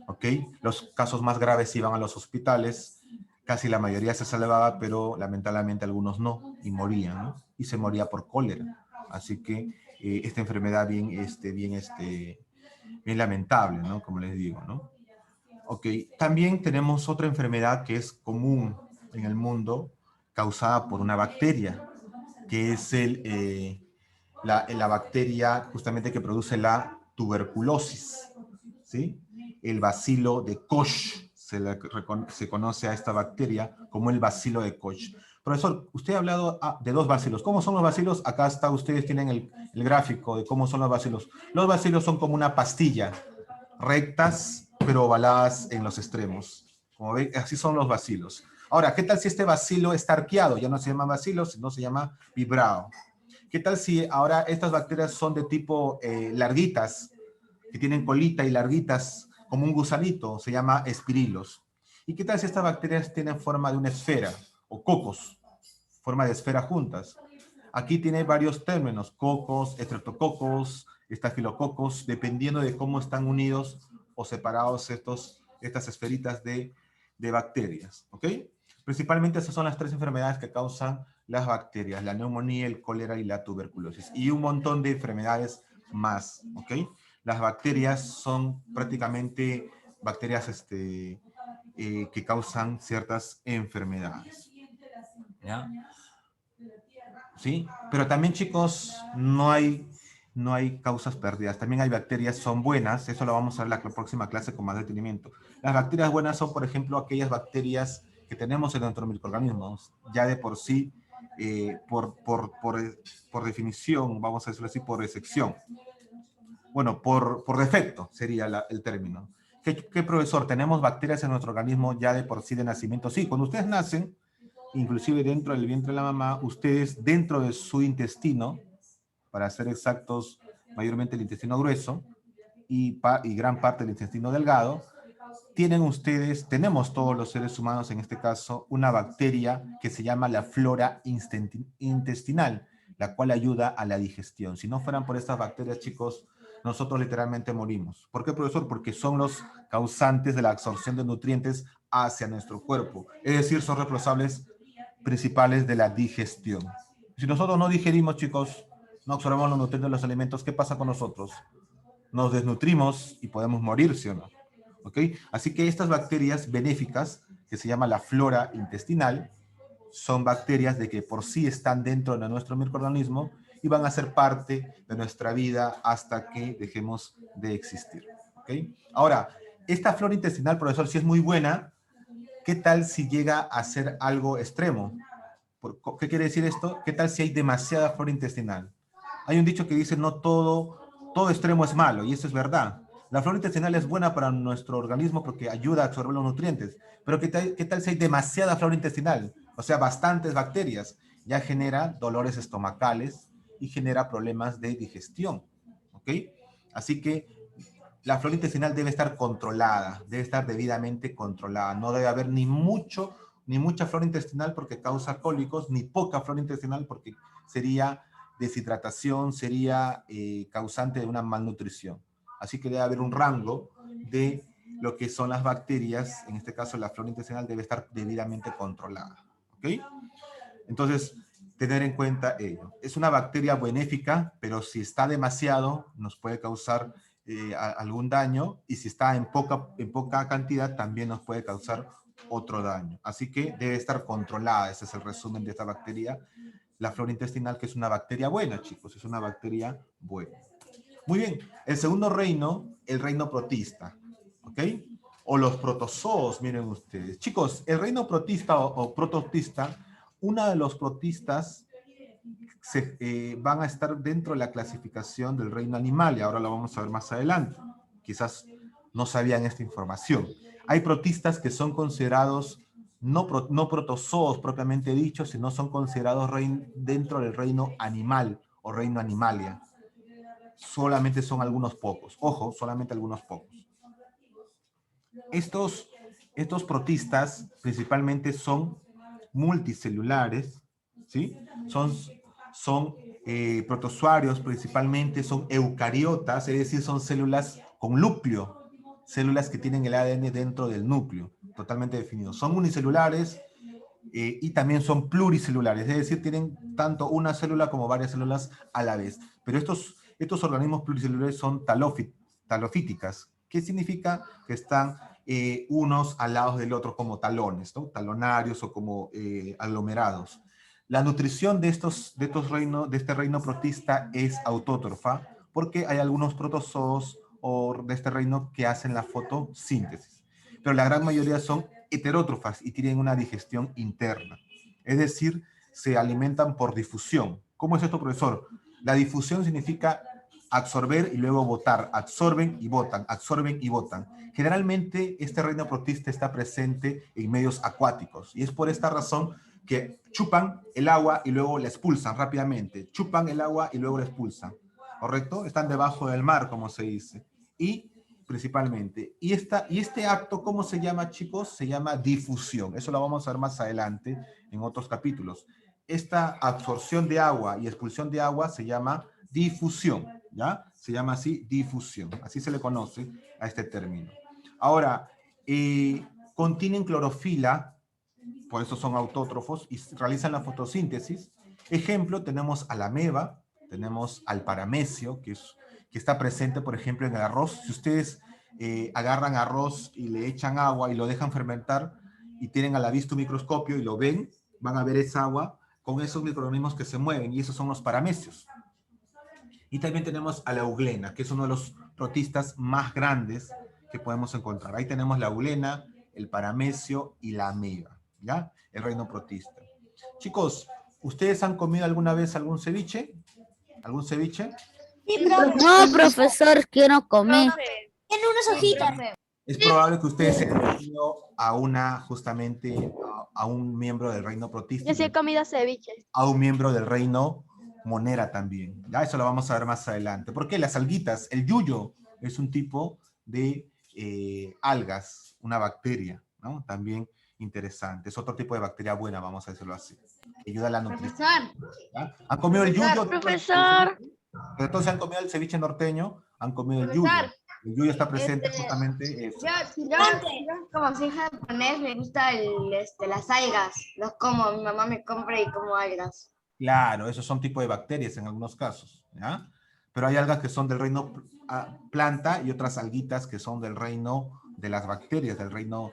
¿Ok? Los casos más graves iban a los hospitales, casi la mayoría se salvaba, pero lamentablemente algunos no, y morían, ¿no? Y se moría por cólera. Así que esta enfermedad bien lamentable, ¿no? Como les digo, ¿no? Ok, también tenemos otra enfermedad que es común en el mundo, causada por una bacteria, que es la bacteria justamente que produce la tuberculosis, ¿sí? El bacilo de Koch, se conoce a esta bacteria como el bacilo de Koch. Profesor, usted ha hablado de dos bacilos. ¿Cómo son los bacilos? Acá está, ustedes tienen el gráfico de cómo son los bacilos. Los bacilos son como una pastilla, rectas, pero ovaladas en los extremos, Como ven, así son los bacilos. Ahora, ¿qué tal si este bacilo está arqueado? Ya no se llama bacilo, sino se llama vibrao. ¿Qué tal si ahora estas bacterias son de tipo larguitas, que tienen colita y larguitas, como un gusanito? Se llama espirilos. ¿Y qué tal si estas bacterias tienen forma de una esfera, o cocos, forma de esfera juntas? Aquí tiene varios términos, cocos, estreptococos, estafilococos, dependiendo de cómo están unidos o separados estas esferitas de bacterias, ¿ok? Principalmente esas son las 3 enfermedades que causan las bacterias, la neumonía, el cólera y la tuberculosis, y un montón de enfermedades más, ¿ok? Las bacterias son prácticamente bacterias que causan ciertas enfermedades, ¿ya? ¿Sí? Pero también, chicos, no hay causas perdidas. También hay bacterias, son buenas. Eso lo vamos a ver en la próxima clase con más detenimiento. Las bacterias buenas son, por ejemplo, aquellas bacterias que tenemos en nuestros microorganismos, ya de por sí, por definición, vamos a decirlo así, por excepción. Bueno, por defecto sería el término. ¿Qué, profesor? ¿Tenemos bacterias en nuestro organismo ya de por sí de nacimiento? Sí, cuando ustedes nacen, inclusive dentro del vientre de la mamá, ustedes dentro de su intestino, para ser exactos, mayormente el intestino grueso y gran parte del intestino delgado, tenemos todos los seres humanos, en este caso, una bacteria que se llama la flora intestinal, la cual ayuda a la digestión. Si no fueran por estas bacterias, chicos, nosotros literalmente morimos. ¿Por qué, profesor? Porque son los causantes de la absorción de nutrientes hacia nuestro cuerpo. Es decir, son responsables principales de la digestión. Si nosotros no digerimos, chicos, no absorbemos los nutrientes de los alimentos, ¿qué pasa con nosotros? Nos desnutrimos y podemos morir, ¿sí o no? ¿Ok? Así que estas bacterias benéficas, que se llama la flora intestinal, son bacterias de que por sí están dentro de nuestro microorganismo y van a ser parte de nuestra vida hasta que dejemos de existir. ¿Ok? Ahora, esta flora intestinal, profesor, si es muy buena, ¿qué tal si llega a ser algo extremo? ¿Qué quiere decir esto? ¿Qué tal si hay demasiada flora intestinal? Hay un dicho que dice, no todo extremo es malo, y eso es verdad. La flora intestinal es buena para nuestro organismo porque ayuda a absorber los nutrientes, pero ¿qué tal si hay demasiada flora intestinal? O sea, bastantes bacterias. Ya genera dolores estomacales y genera problemas de digestión, ¿ok? Así que la flora intestinal debe estar controlada, debe estar debidamente controlada. No debe haber ni mucha flora intestinal porque causa cólicos, ni poca flora intestinal porque sería deshidratación, sería causante de una malnutrición. Así que debe haber un rango de lo que son las bacterias, en este caso la flora intestinal debe estar debidamente controlada. ¿Ok? Entonces, tener en cuenta ello. Es una bacteria benéfica, pero si está demasiado, nos puede causar algún daño, y si está en poca cantidad, también nos puede causar otro daño. Así que debe estar controlada. Ese es el resumen de esta bacteria, la flora intestinal, que es una bacteria buena, chicos, es una bacteria buena. Muy bien, el segundo reino, el reino protista, ¿ok? O los protozoos, miren ustedes. Chicos, el reino protista o prototista, uno de los protistas van a estar dentro de la clasificación del reino animal, y ahora lo vamos a ver más adelante. Quizás no sabían esta información. Hay protistas que son considerados no protozoos propiamente dicho, sino son considerados dentro del reino animal o reino animalia. Solamente son algunos pocos. Ojo, solamente algunos pocos. Estos protistas principalmente son multicelulares, ¿sí? Son protozoarios principalmente, son eucariotas, es decir, son células con núcleo, células que tienen el ADN dentro del núcleo, totalmente definido. Son unicelulares y también son pluricelulares, es decir, tienen tanto una célula como varias células a la vez. Pero estos organismos pluricelulares son talofíticas. ¿Qué significa? Que están unos al lado del otro como talones, ¿no? Talonarios o como aglomerados. La nutrición de este reino protista es autótrofa, porque hay algunos protozoos de este reino que hacen la fotosíntesis. Pero la gran mayoría son heterótrofas y tienen una digestión interna. Es decir, se alimentan por difusión. ¿Cómo es esto, profesor? La difusión significa absorber y luego botar, absorben y botan, absorben y botan. Generalmente este reino protista está presente en medios acuáticos y es por esta razón que chupan el agua y luego la expulsan rápidamente, chupan el agua y luego la expulsan, ¿correcto? Están debajo del mar, como se dice, y principalmente. Y este acto, ¿cómo se llama, chicos? Se llama difusión. Eso lo vamos a ver más adelante en otros capítulos. Esta absorción de agua y expulsión de agua se llama difusión, ¿ya? Se llama así difusión. Así se le conoce a este término. Ahora, contienen clorofila, por eso son autótrofos y realizan la fotosíntesis. Ejemplo, tenemos a la ameba, tenemos al paramecio, que está presente, por ejemplo, en el arroz. Si ustedes agarran arroz y le echan agua y lo dejan fermentar y tienen a la vista un microscopio y lo ven, van a ver esa agua con esos microorganismos que se mueven y esos son los paramecios. Y también tenemos a la euglena, que es uno de los protistas más grandes que podemos encontrar. Ahí tenemos la euglena, el paramecio y la ameba, ¿ya? El reino protista. Chicos, ¿ustedes han comido alguna vez algún ceviche? ¿Algún ceviche? No, profesor, quiero comer. Tiene unas hojitas. Es probable que ustedes se hayan comido justamente a un miembro del reino protista. Yo sí he comido ceviche. A un miembro del reino monera también. Ya eso lo vamos a ver más adelante. ¿Por qué? Las alguitas, el yuyo es un tipo de algas, una bacteria, ¿no? También interesante. Es otro tipo de bacteria buena, vamos a decirlo así. Que ayuda a la nutrición. ¿Ya? ¿Han comido el yuyo? Profesor. Pero entonces han comido el ceviche norteño, han comido el yuyo. El yuyo está presente justamente eso. Yo como soy japonés me gusta las algas, los como, mi mamá me compra y como algas. Claro, esos son tipos de bacterias en algunos casos, ¿ya? Pero hay algas que son del reino planta y otras alguitas que son del reino de las bacterias, del reino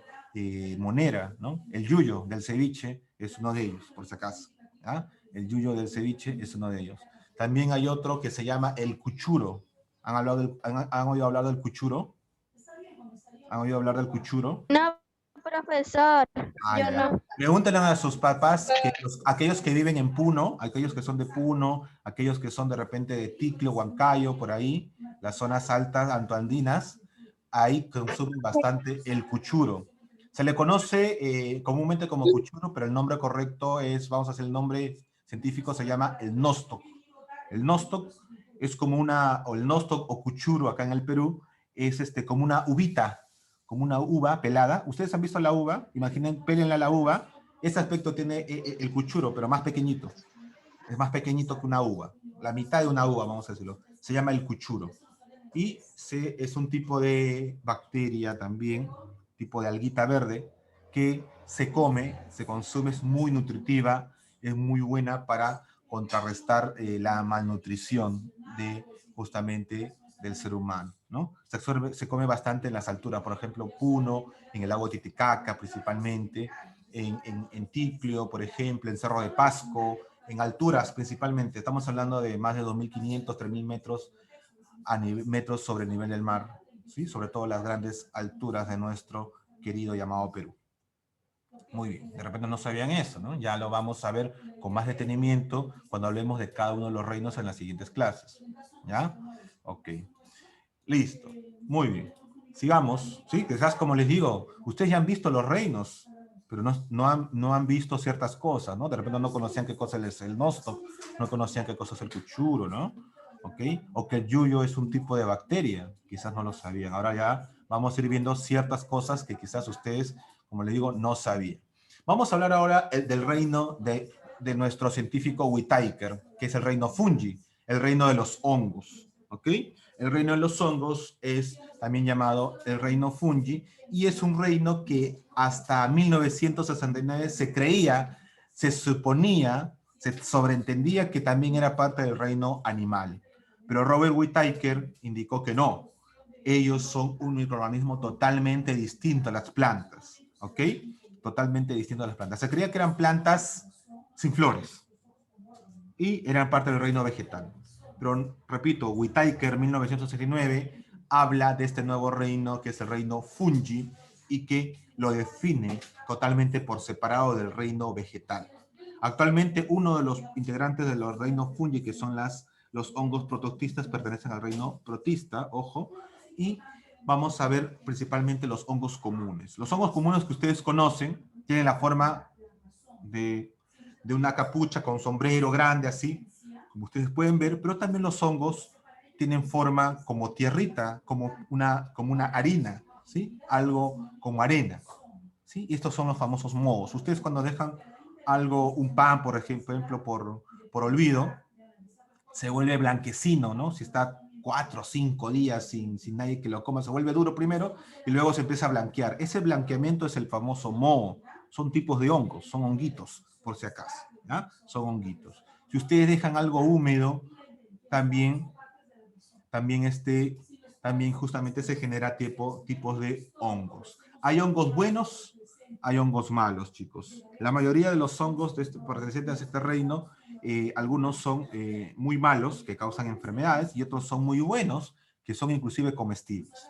monera, ¿no? El yuyo del ceviche es uno de ellos, por si acaso, ¿ya? El yuyo del ceviche es uno de ellos. También hay otro que se llama el cuchuro. ¿Han oído hablar del cuchuro? ¿Han oído hablar del cuchuro? No, profesor. Ah, Yo ya. no. Pregúntenle a sus papás, aquellos que viven en Puno, aquellos que son de Puno, aquellos que son de repente de Ticlo, Huancayo, por ahí, las zonas altas, altoandinas, ahí consumen bastante el cuchuro. Se le conoce comúnmente como cuchuro, pero el nombre correcto es, vamos a hacer el nombre científico, se llama el nostoc. El nostoc es como o el nostoc o cuchuro acá en el Perú, es como una uvita, como una uva pelada. ¿Ustedes han visto la uva? Imaginen, pélenla la uva. Ese aspecto tiene el cuchuro, pero más pequeñito. Es más pequeñito que una uva. La mitad de una uva, vamos a decirlo. Se llama el cuchuro. Y es un tipo de bacteria también, tipo de alguita verde, que se come, se consume, es muy nutritiva, es muy buena para contrarrestar la malnutrición justamente del ser humano, ¿no? Se come bastante en las alturas, por ejemplo, Puno, en el lago Titicaca principalmente, en Ticlio, por ejemplo, en Cerro de Pasco, en alturas principalmente. Estamos hablando de más de 2.500, 3.000 metros, metros sobre el nivel del mar, ¿sí? Sobre todo las grandes alturas de nuestro querido llamado Perú. Muy bien, de repente no sabían eso, ¿no? Ya lo vamos a ver con más detenimiento cuando hablemos de cada uno de los reinos en las siguientes clases, ¿ya? Ok, listo, muy bien. Sigamos, ¿sí? Quizás como les digo, ustedes ya han visto los reinos, pero no han visto ciertas cosas, ¿no? De repente no conocían qué cosa es el nostoc, no conocían qué cosa es el cuchuro, ¿no? ¿Ok? O que el yuyo es un tipo de bacteria, quizás no lo sabían. Ahora ya vamos a ir viendo ciertas cosas que quizás ustedes, como les digo, no sabían. Vamos a hablar ahora del reino de nuestro científico Whittaker, que es el reino fungi, el reino de los hongos, ¿ok? El reino de los hongos es también llamado el reino fungi y es un reino que hasta 1969 se creía, se suponía, se sobreentendía que también era parte del reino animal. Pero Robert Whittaker indicó que no. Ellos son un microorganismo totalmente distinto a las plantas, ¿ok? Totalmente distinto a las plantas. Se creía que eran plantas sin flores y eran parte del reino vegetal. Pero, repito, Whittaker, 1969, habla de este nuevo reino que es el reino fungi y que lo define totalmente por separado del reino vegetal. Actualmente, uno de los integrantes de los reinos fungi, que son los Los hongos prototistas pertenecen al reino protista, ojo, y vamos a ver principalmente los hongos comunes. Los hongos comunes que ustedes conocen tienen la forma de una capucha con sombrero grande, así, como ustedes pueden ver, pero también los hongos tienen forma como tierrita, como una harina, ¿sí? Algo como arena, ¿sí? Y estos son los famosos mohos. Ustedes cuando dejan algo, un pan, por ejemplo, por olvido, se vuelve blanquecino, ¿no? Si está 4 o 5 días sin nadie que lo coma, se vuelve duro primero y luego se empieza a blanquear. Ese blanqueamiento es el famoso moho. Son tipos de hongos, son honguitos, por si acaso, ¿ya? Son honguitos. Si ustedes dejan algo húmedo, también justamente se genera tipos de hongos. Hay hongos buenos, hay hongos malos, chicos. La mayoría de los hongos pertenecientes a este reino, algunos son muy malos, que causan enfermedades, y otros son muy buenos, que son inclusive comestibles.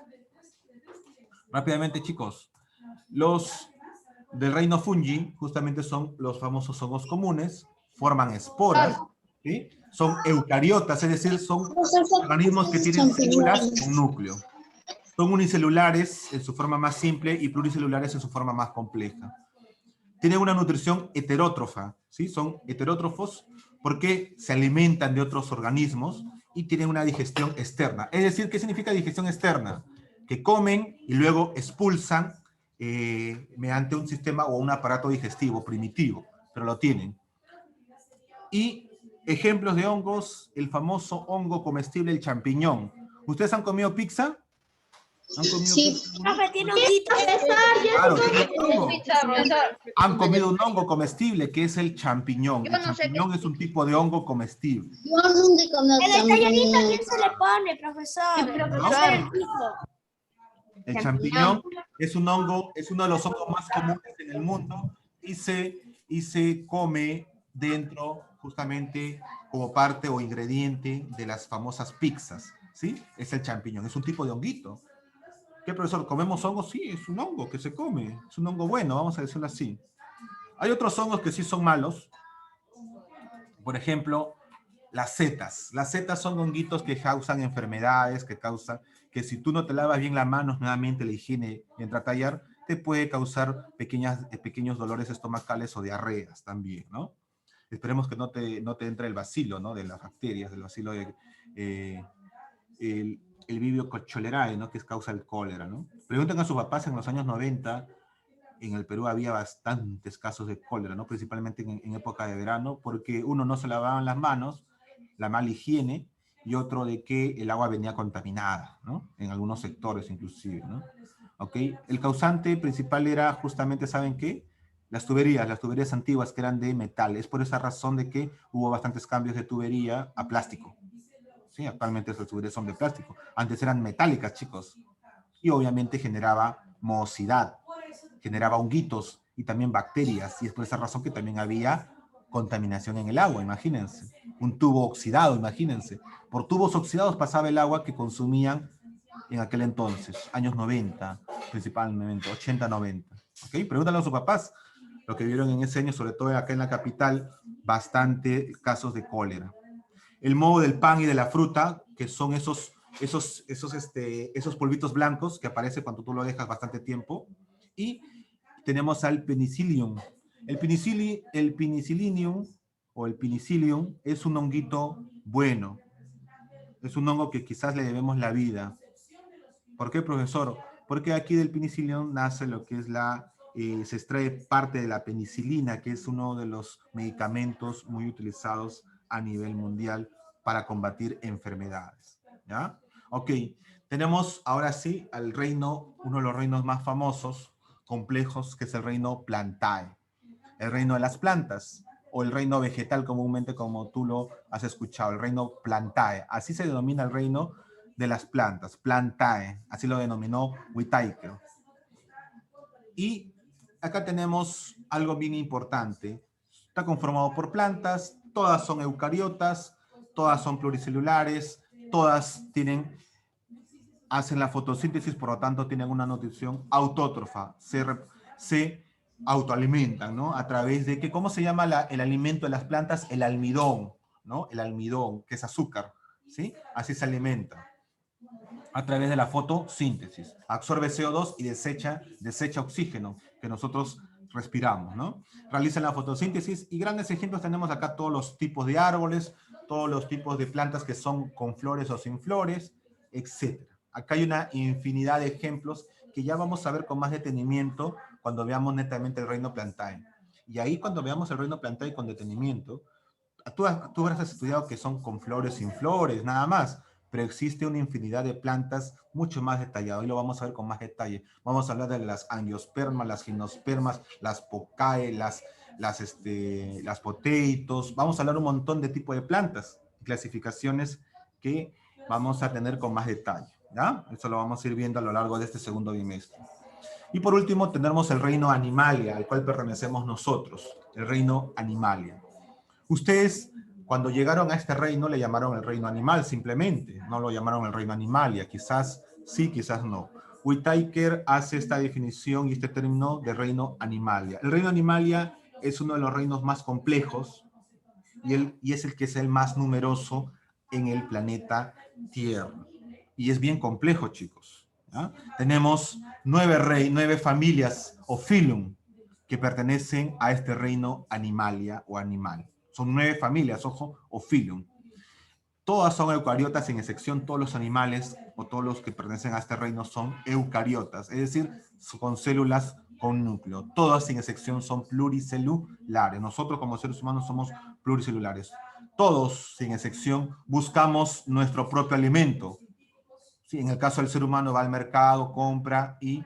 Rápidamente, chicos, los del reino fungi justamente son los famosos hongos comunes, forman esporas, ¿sí? Son eucariotas, es decir, son organismos que tienen células con núcleo. Son unicelulares en su forma más simple y pluricelulares en su forma más compleja. Tienen una nutrición heterótrofa, ¿sí? Son heterótrofos porque se alimentan de otros organismos y tienen una digestión externa. Es decir, ¿qué significa digestión externa? Que comen y luego expulsan mediante un sistema o un aparato digestivo primitivo, pero lo tienen. Y ejemplos de hongos, el famoso hongo comestible, el champiñón. ¿Ustedes han comido pizza? ¿Han comido pizza? Profe, tiene honguito. Claro, tiene hongo. Profesor. Han comido un hongo comestible, que es el champiñón. Yo El no sé champiñón es un tipo de hongo comestible. El tallarito, ¿quién se le pone, profesor? ¿No? El pico. El champiñón es un hongo, es uno de los hongos más comunes en el mundo y se come dentro justamente como parte o ingrediente de las famosas pizzas, ¿sí? Es el champiñón, es un tipo de honguito. ¿Qué, profesor? ¿Comemos hongos? Sí, es un hongo que se come, es un hongo bueno, vamos a decirlo así. Hay otros hongos que sí son malos, por ejemplo, las setas. Las setas son honguitos que causan enfermedades, que si tú no te lavas bien las manos, nuevamente la higiene mientras tallar, te puede causar pequeños dolores estomacales o diarreas también, ¿no? Esperemos que no te entre el bacilo, ¿no? De las bacterias, del bacilo de el Vibrio cholerae, ¿no? Que es causa el cólera, ¿no? Pregunten a sus papás, en los años 90, en el Perú había bastantes casos de cólera, ¿no? Principalmente en época de verano, porque uno no se lavaban las manos, la mala higiene, y otro de que el agua venía contaminada, ¿no? En algunos sectores inclusive, ¿no? ¿Ok? El causante principal era justamente, ¿saben qué? Las tuberías antiguas que eran de metal. Es por esa razón de que hubo bastantes cambios de tubería a plástico. Sí, actualmente las tuberías son de plástico. Antes eran metálicas, chicos. Y obviamente generaba mohosidad, generaba honguitos y también bacterias. Y es por esa razón que también había contaminación en el agua, imagínense. Un tubo oxidado, imagínense. Por tubos oxidados pasaba el agua que consumían en aquel entonces, años 90, principalmente, 80, 90. ¿Ok? Pregúntale a sus papás lo que vieron en ese año, sobre todo acá en la capital, bastante casos de cólera. El moho del pan y de la fruta, que son esos polvitos blancos que aparecen cuando tú lo dejas bastante tiempo. Y tenemos al penicillium. El penicillium o el penicillium es un honguito bueno. Es un hongo que quizás le debemos la vida. ¿Por qué, profesor? Porque aquí del penicillium nace lo que es se extrae parte de la penicilina, que es uno de los medicamentos muy utilizados a nivel mundial para combatir enfermedades, ¿ya? Ok, tenemos ahora sí al reino, uno de los reinos más famosos, complejos, que es el reino Plantae, el reino de las plantas, o el reino vegetal comúnmente como tú lo has escuchado, el reino Plantae. Así se denomina el reino de las plantas, Plantae, así lo denominó Whitaker. Y acá tenemos algo bien importante. Está conformado por plantas, todas son eucariotas, todas son pluricelulares, todas hacen la fotosíntesis, por lo tanto tienen una nutrición autótrofa, se autoalimentan, ¿no? A través de que, ¿cómo se llama el alimento de las plantas? El almidón, ¿no? El almidón, que es azúcar, ¿sí? Así se alimenta. A través de la fotosíntesis. Absorbe CO2 y desecha oxígeno que nosotros respiramos, ¿no? Realizan la fotosíntesis y grandes ejemplos tenemos acá todos los tipos de árboles, todos los tipos de plantas que son con flores o sin flores, etc. Acá hay una infinidad de ejemplos que ya vamos a ver con más detenimiento cuando veamos netamente el reino Plantae. Y ahí cuando veamos el reino Plantae con detenimiento, tú habrás estudiado que son con flores, sin flores, nada más, pero existe una infinidad de plantas mucho más detalladas. Hoy lo vamos a ver con más detalle. Vamos a hablar de las angiospermas, las gimnospermas, las pocae, las potatoes. Vamos a hablar un montón de tipos de plantas, clasificaciones que vamos a tener con más detalle, ¿ya? Eso lo vamos a ir viendo a lo largo de este segundo bimestre. Y por último tenemos el reino Animalia, al cual pertenecemos nosotros, el reino Animalia. Ustedes, cuando llegaron a este reino, le llamaron el reino animal simplemente, no lo llamaron el reino Animalia, quizás sí, quizás no. Whitaker hace esta definición y este término de reino Animalia. El reino Animalia es uno de los reinos más complejos y es el que es el más numeroso en el planeta Tierra. Y es bien complejo, chicos, ¿ya? Tenemos 9 familias o filum que pertenecen a este reino Animalia o animal. Son 9 familias, ojo, o filum. Todas son eucariotas, sin excepción, todos los animales o todos los que pertenecen a este reino son eucariotas, es decir, con células con núcleo. Todas, sin excepción, son pluricelulares. Nosotros como seres humanos somos pluricelulares. Todos, sin excepción, buscamos nuestro propio alimento. Sí, en el caso del ser humano va al mercado, compra y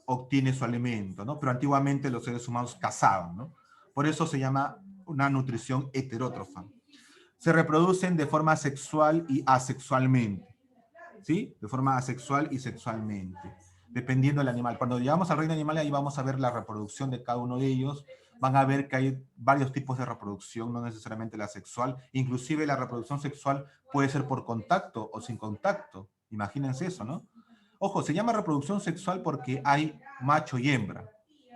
obtiene su alimento, ¿no? Pero antiguamente los seres humanos cazaban, ¿no? Por eso se llama una nutrición heterótrofa. Se reproducen de forma sexual y asexualmente, ¿sí? De forma asexual y sexualmente, dependiendo del animal. Cuando llegamos al reino animal, ahí vamos a ver la reproducción de cada uno de ellos. Van a ver que hay varios tipos de reproducción, no necesariamente la sexual. Inclusive la reproducción sexual puede ser por contacto o sin contacto. Imagínense eso, ¿no? Ojo, se llama reproducción sexual porque hay macho y hembra,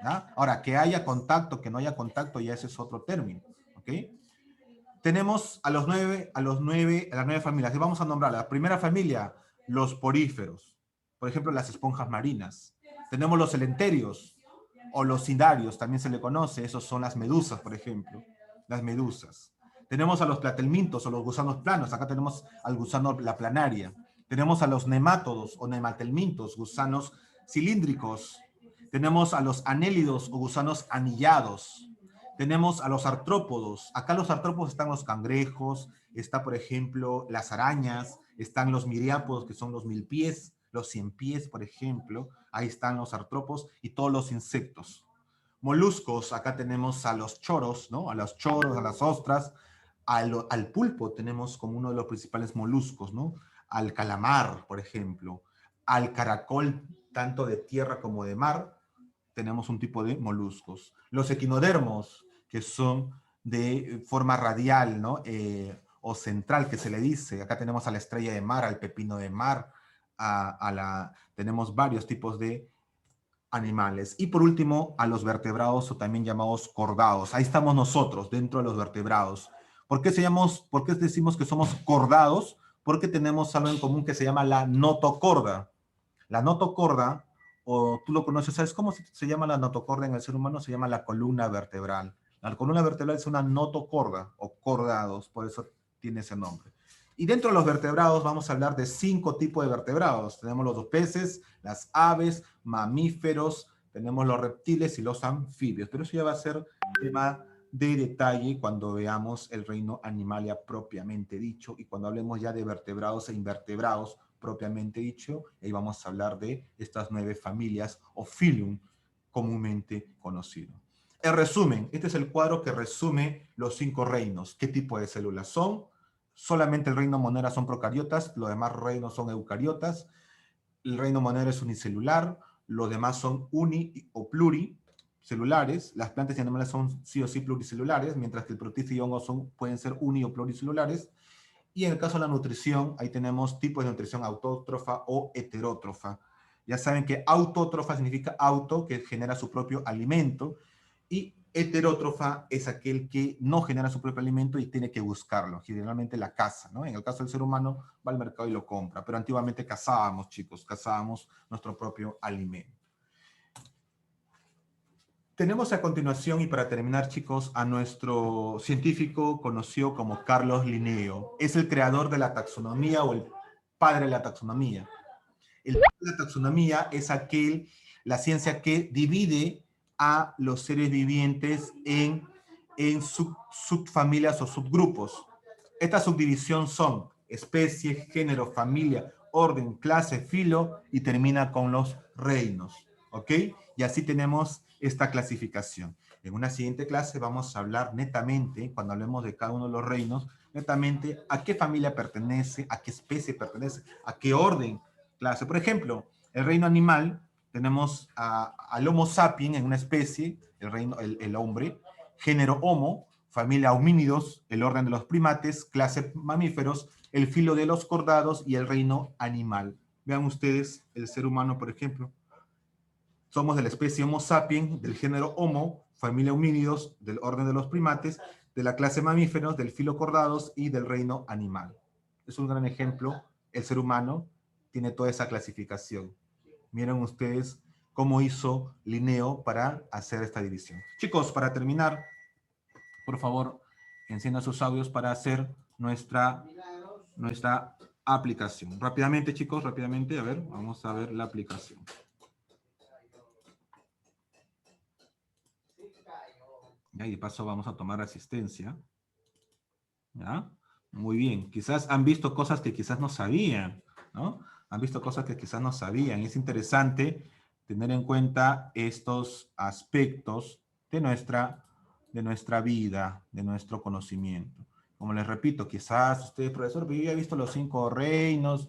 ¿ya? Ahora, que haya contacto, que no haya contacto, ya ese es otro término, ¿ok? Tenemos a las 9 familias. Y vamos a nombrar la primera familia, los poríferos. Por ejemplo, las esponjas marinas. Tenemos los celenterios o los cnidarios, también se le conoce. Esos son las medusas, por ejemplo. Las medusas. Tenemos a los platelmintos o los gusanos planos. Acá tenemos al gusano la planaria. Tenemos a los nemátodos o nematelmintos, gusanos cilíndricos. Tenemos a los anélidos o gusanos anillados. Tenemos a los artrópodos. Acá los artrópodos están los cangrejos, está, por ejemplo, las arañas, están los miriápodos, que son los milpies, los ciempiés, por ejemplo. Ahí están los artrópodos y todos los insectos. Moluscos, acá tenemos a los choros, ¿no? A los choros, a las ostras, al pulpo tenemos como uno de los principales moluscos, ¿no? Al calamar, por ejemplo, al caracol, tanto de tierra como de mar, tenemos un tipo de moluscos. Los equinodermos, que son de forma radial, ¿no? O central, que se le dice. Acá tenemos a la estrella de mar, al pepino de mar, tenemos varios tipos de animales. Y por último, a los vertebrados, o también llamados cordados. Ahí estamos nosotros, dentro de los vertebrados. ¿Por qué decimos que somos cordados? Porque tenemos algo en común que se llama la notocorda. La notocorda, o tú lo conoces, ¿sabes cómo se llama la notocorda en el ser humano? Se llama la columna vertebral. La columna vertebral es una notocorda, o cordados, por eso tiene ese nombre. Y dentro de los vertebrados vamos a hablar de 5 tipos de vertebrados. Tenemos los peces, las aves, mamíferos, tenemos los reptiles y los anfibios. Pero eso ya va a ser tema de detalle cuando veamos el reino Animalia propiamente dicho y cuando hablemos ya de vertebrados e invertebrados propiamente dicho, ahí vamos a hablar de estas 9 familias o filum comúnmente conocido. En resumen, este es el cuadro que resume los 5 reinos. ¿Qué tipo de células son? Solamente el reino Monera son procariotas, los demás reinos son eucariotas. El reino Monera es unicelular, los demás son uni o pluricelulares. Las plantas y animales son sí o sí pluricelulares, mientras que el protista y hongos pueden ser uni o pluricelulares. Y en el caso de la nutrición, ahí tenemos tipos de nutrición autótrofa o heterótrofa. Ya saben que autótrofa significa auto, que genera su propio alimento, y heterótrofa es aquel que no genera su propio alimento y tiene que buscarlo, generalmente la caza, ¿no? En el caso del ser humano va al mercado y lo compra, pero antiguamente cazábamos, chicos, cazábamos nuestro propio alimento. Tenemos a continuación, y para terminar, chicos, a nuestro científico conocido como Carlos Linneo. Es el creador de la taxonomía o el padre de la taxonomía. El padre de la taxonomía es la ciencia que divide a los seres vivientes en subfamilias o subgrupos. Esta subdivisión son especie, género, familia, orden, clase, filo, y termina con los reinos, ¿ok? Y así tenemos esta clasificación. En una siguiente clase vamos a hablar netamente, cuando hablemos de cada uno de los reinos, netamente a qué familia pertenece, a qué especie pertenece, a qué orden, clase. Por ejemplo, el reino animal, tenemos al Homo sapiens en una especie, el hombre, género Homo, familia homínidos, el orden de los primates, clase mamíferos, el filo de los cordados y el reino animal. Vean ustedes el ser humano, por ejemplo. Somos de la especie Homo sapiens, del género Homo, familia homínidos, del orden de los primates, de la clase mamíferos, del filo cordados y del reino animal. Es un gran ejemplo. El ser humano tiene toda esa clasificación. Miren ustedes cómo hizo Linneo para hacer esta división. Chicos, para terminar, por favor, enciendan sus audios para hacer nuestra aplicación. Rápidamente, chicos, rápidamente. A ver, vamos a ver la aplicación. ¿Ya? Y de paso vamos a tomar asistencia. ¿Ya? Muy bien. Quizás han visto cosas que quizás no sabían, ¿no? Han visto cosas que quizás no sabían. Es interesante tener en cuenta estos aspectos de nuestra vida, de nuestro conocimiento. Como les repito, quizás usted, profesor, pero yo ya he visto los 5 reinos,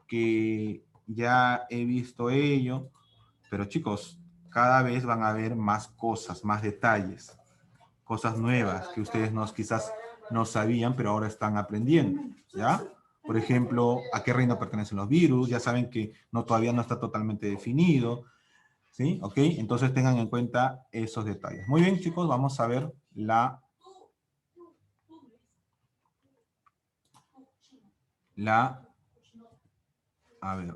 que ya he visto ello, pero chicos, cada vez van a haber más cosas, más detalles, cosas nuevas que ustedes quizás no sabían, pero ahora están aprendiendo, ¿ya? Por ejemplo, ¿a qué reino pertenecen los virus? Ya saben que todavía no está totalmente definido, ¿sí? ¿Ok? Entonces tengan en cuenta esos detalles. Muy bien, chicos, vamos a ver a ver.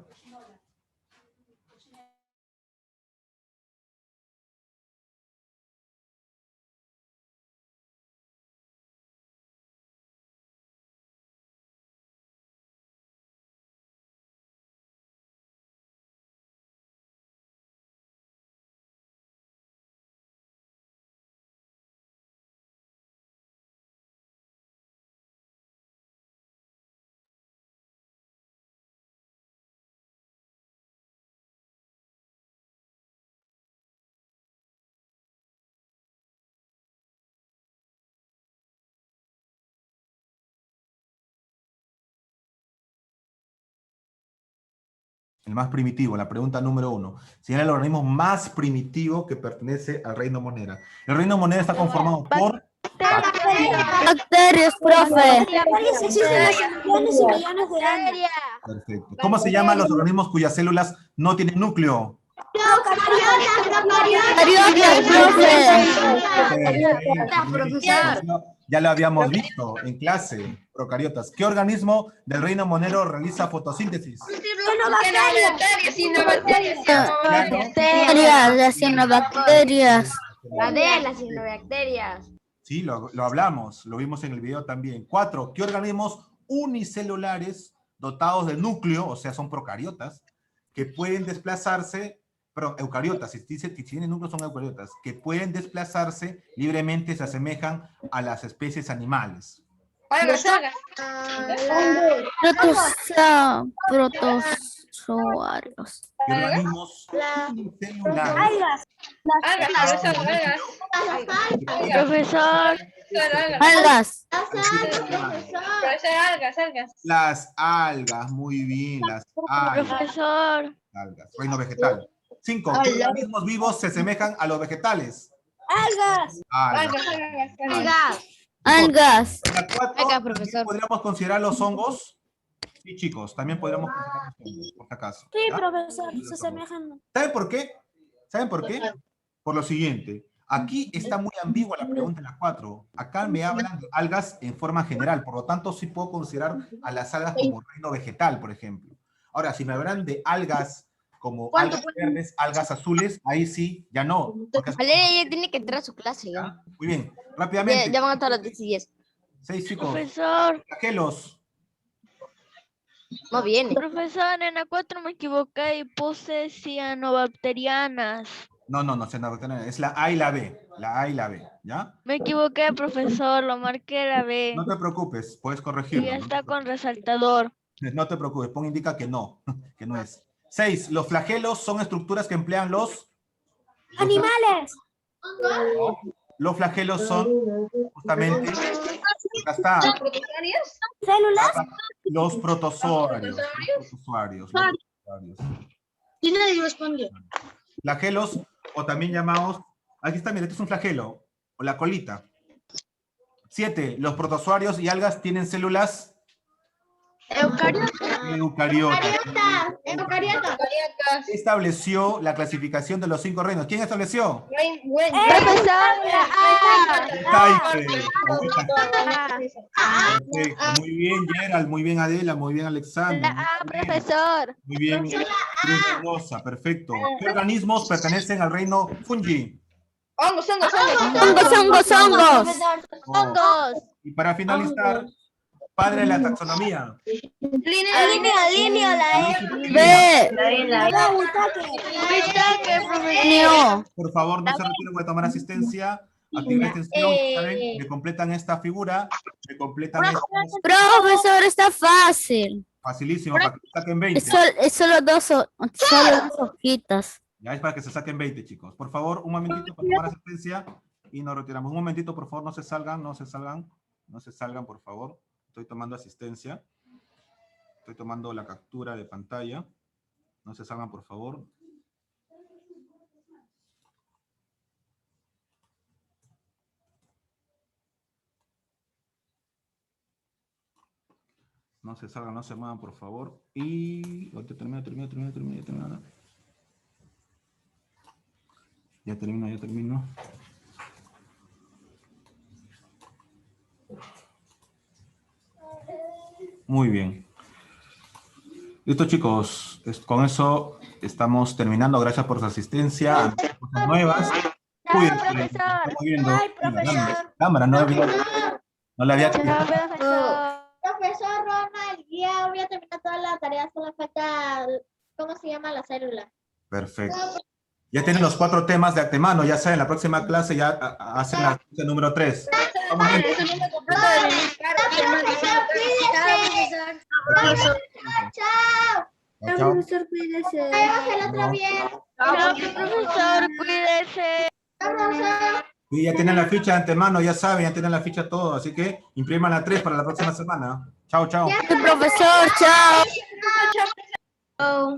El más primitivo, la pregunta número 1. Señala el organismo más primitivo que pertenece al reino monera. El reino monera está conformado por Bacterias, profe. Perfecto. ¿Cómo se llaman los organismos cuyas células no tienen núcleo? Cariotas, profe. Perfecto. Ya lo habíamos visto en clase, procariotas. ¿Qué organismo del reino monero realiza fotosíntesis? Bacterias, las cianobacterias. Las cianobacterias. Sí, lo hablamos, lo vimos en el video también. 4. ¿Qué organismos unicelulares dotados de núcleo, o sea, son procariotas, que pueden desplazarse, pero eucariotas, si tienen núcleo son eucariotas, que pueden desplazarse libremente, se asemejan a las especies animales? Protozoarios. ¿Qué organismos unicelulares? Profesor. Algas. Las algas, muy bien, las algas. Profesor. Reino vegetal. 5. ¿Qué organismos vivos se asemejan a los vegetales? Algas. Algas. La 4, ¿también podríamos considerar los hongos? Sí, chicos, también podríamos considerar los hongos, por si acaso. Sí, profesor, se asemejan. ¿Saben por qué? ¿Saben por qué? Por lo siguiente. Aquí está muy ambigua la pregunta en la 4. Acá me hablan de algas en forma general, por lo tanto sí puedo considerar a las algas como reino vegetal, por ejemplo. Ahora, si me hablan de algas como algas verdes, algas azules, ahí sí, ya no. Porque Valeria ya tiene que entrar a su clase. Ya, muy bien, rápidamente. ya van a estar las 10 y 10. 6 chicos. Profesor, Flagelos. No viene. profesor, en la 4 me equivoqué y puse cianobacterianas. No, es la A y la B. La A y la B, ¿ya? Me equivoqué, profesor, lo marqué la B. No te preocupes, puedes Y corregirlo. ya No está te con resaltador. No te preocupes, pon indica que no, que no es. 6. Los flagelos son estructuras que emplean los... Animales. Los flagelos son justamente... Acá está. Células. Los protozoarios. Y nadie respondió. Flagelos, o también llamados... Aquí está, mira, este es un flagelo, o la colita. 7. Los protozoarios y algas tienen células... Eucariotas. Eucariotas. ¿Quién estableció la clasificación de los 5 reinos? ¿Quién estableció? Profesor, Kaiser. Perfecto. Muy bien, Gerald. Muy bien, Adela. Muy bien, Alexander. profesor. Muy bien, Cruz Rosa. Perfecto. ¿Qué organismos pertenecen al reino Fungi? Hongos. Oh. Y para finalizar, padre de la taxonomía. Línea, la Por favor, no se retiren, voy a tomar asistencia. Activar extensión, ¿saben? Me completan esta figura, me completan esta. Profesor, está fácil. Facilísimo, para que saquen 20. Es solo dos hojitas. Ya es para que se saquen 20, chicos. Por favor, un momentito para tomar asistencia y nos retiramos. Un momentito, por favor, no se salgan, por favor. Estoy tomando asistencia. Estoy tomando la captura de pantalla. No se salgan, por favor. No se salgan, no se muevan, por favor. Y... ahorita termino. Ya termino. Muy bien. Listo, chicos. Con eso estamos terminando. Gracias por su asistencia. Cosas nuevas. Cuídense. Estamos viendo. Cámara, no la había... Profesor Ronald, ya voy a terminar todas las tareas, solo falta, ¿cómo se llama la célula? Perfecto. Ya tienen los 4 temas de antemano, ya saben, la próxima clase ya hacen la clase número 3. Chao. Chao. Profesor, cuídese. Nos vemos el otro viernes. Profesor, cuídese. Y ya tienen la ficha de antemano, ya saben, ya tienen la ficha todo, así que impriman la 3 para la próxima semana. Chao. Profesor, chao. Chao.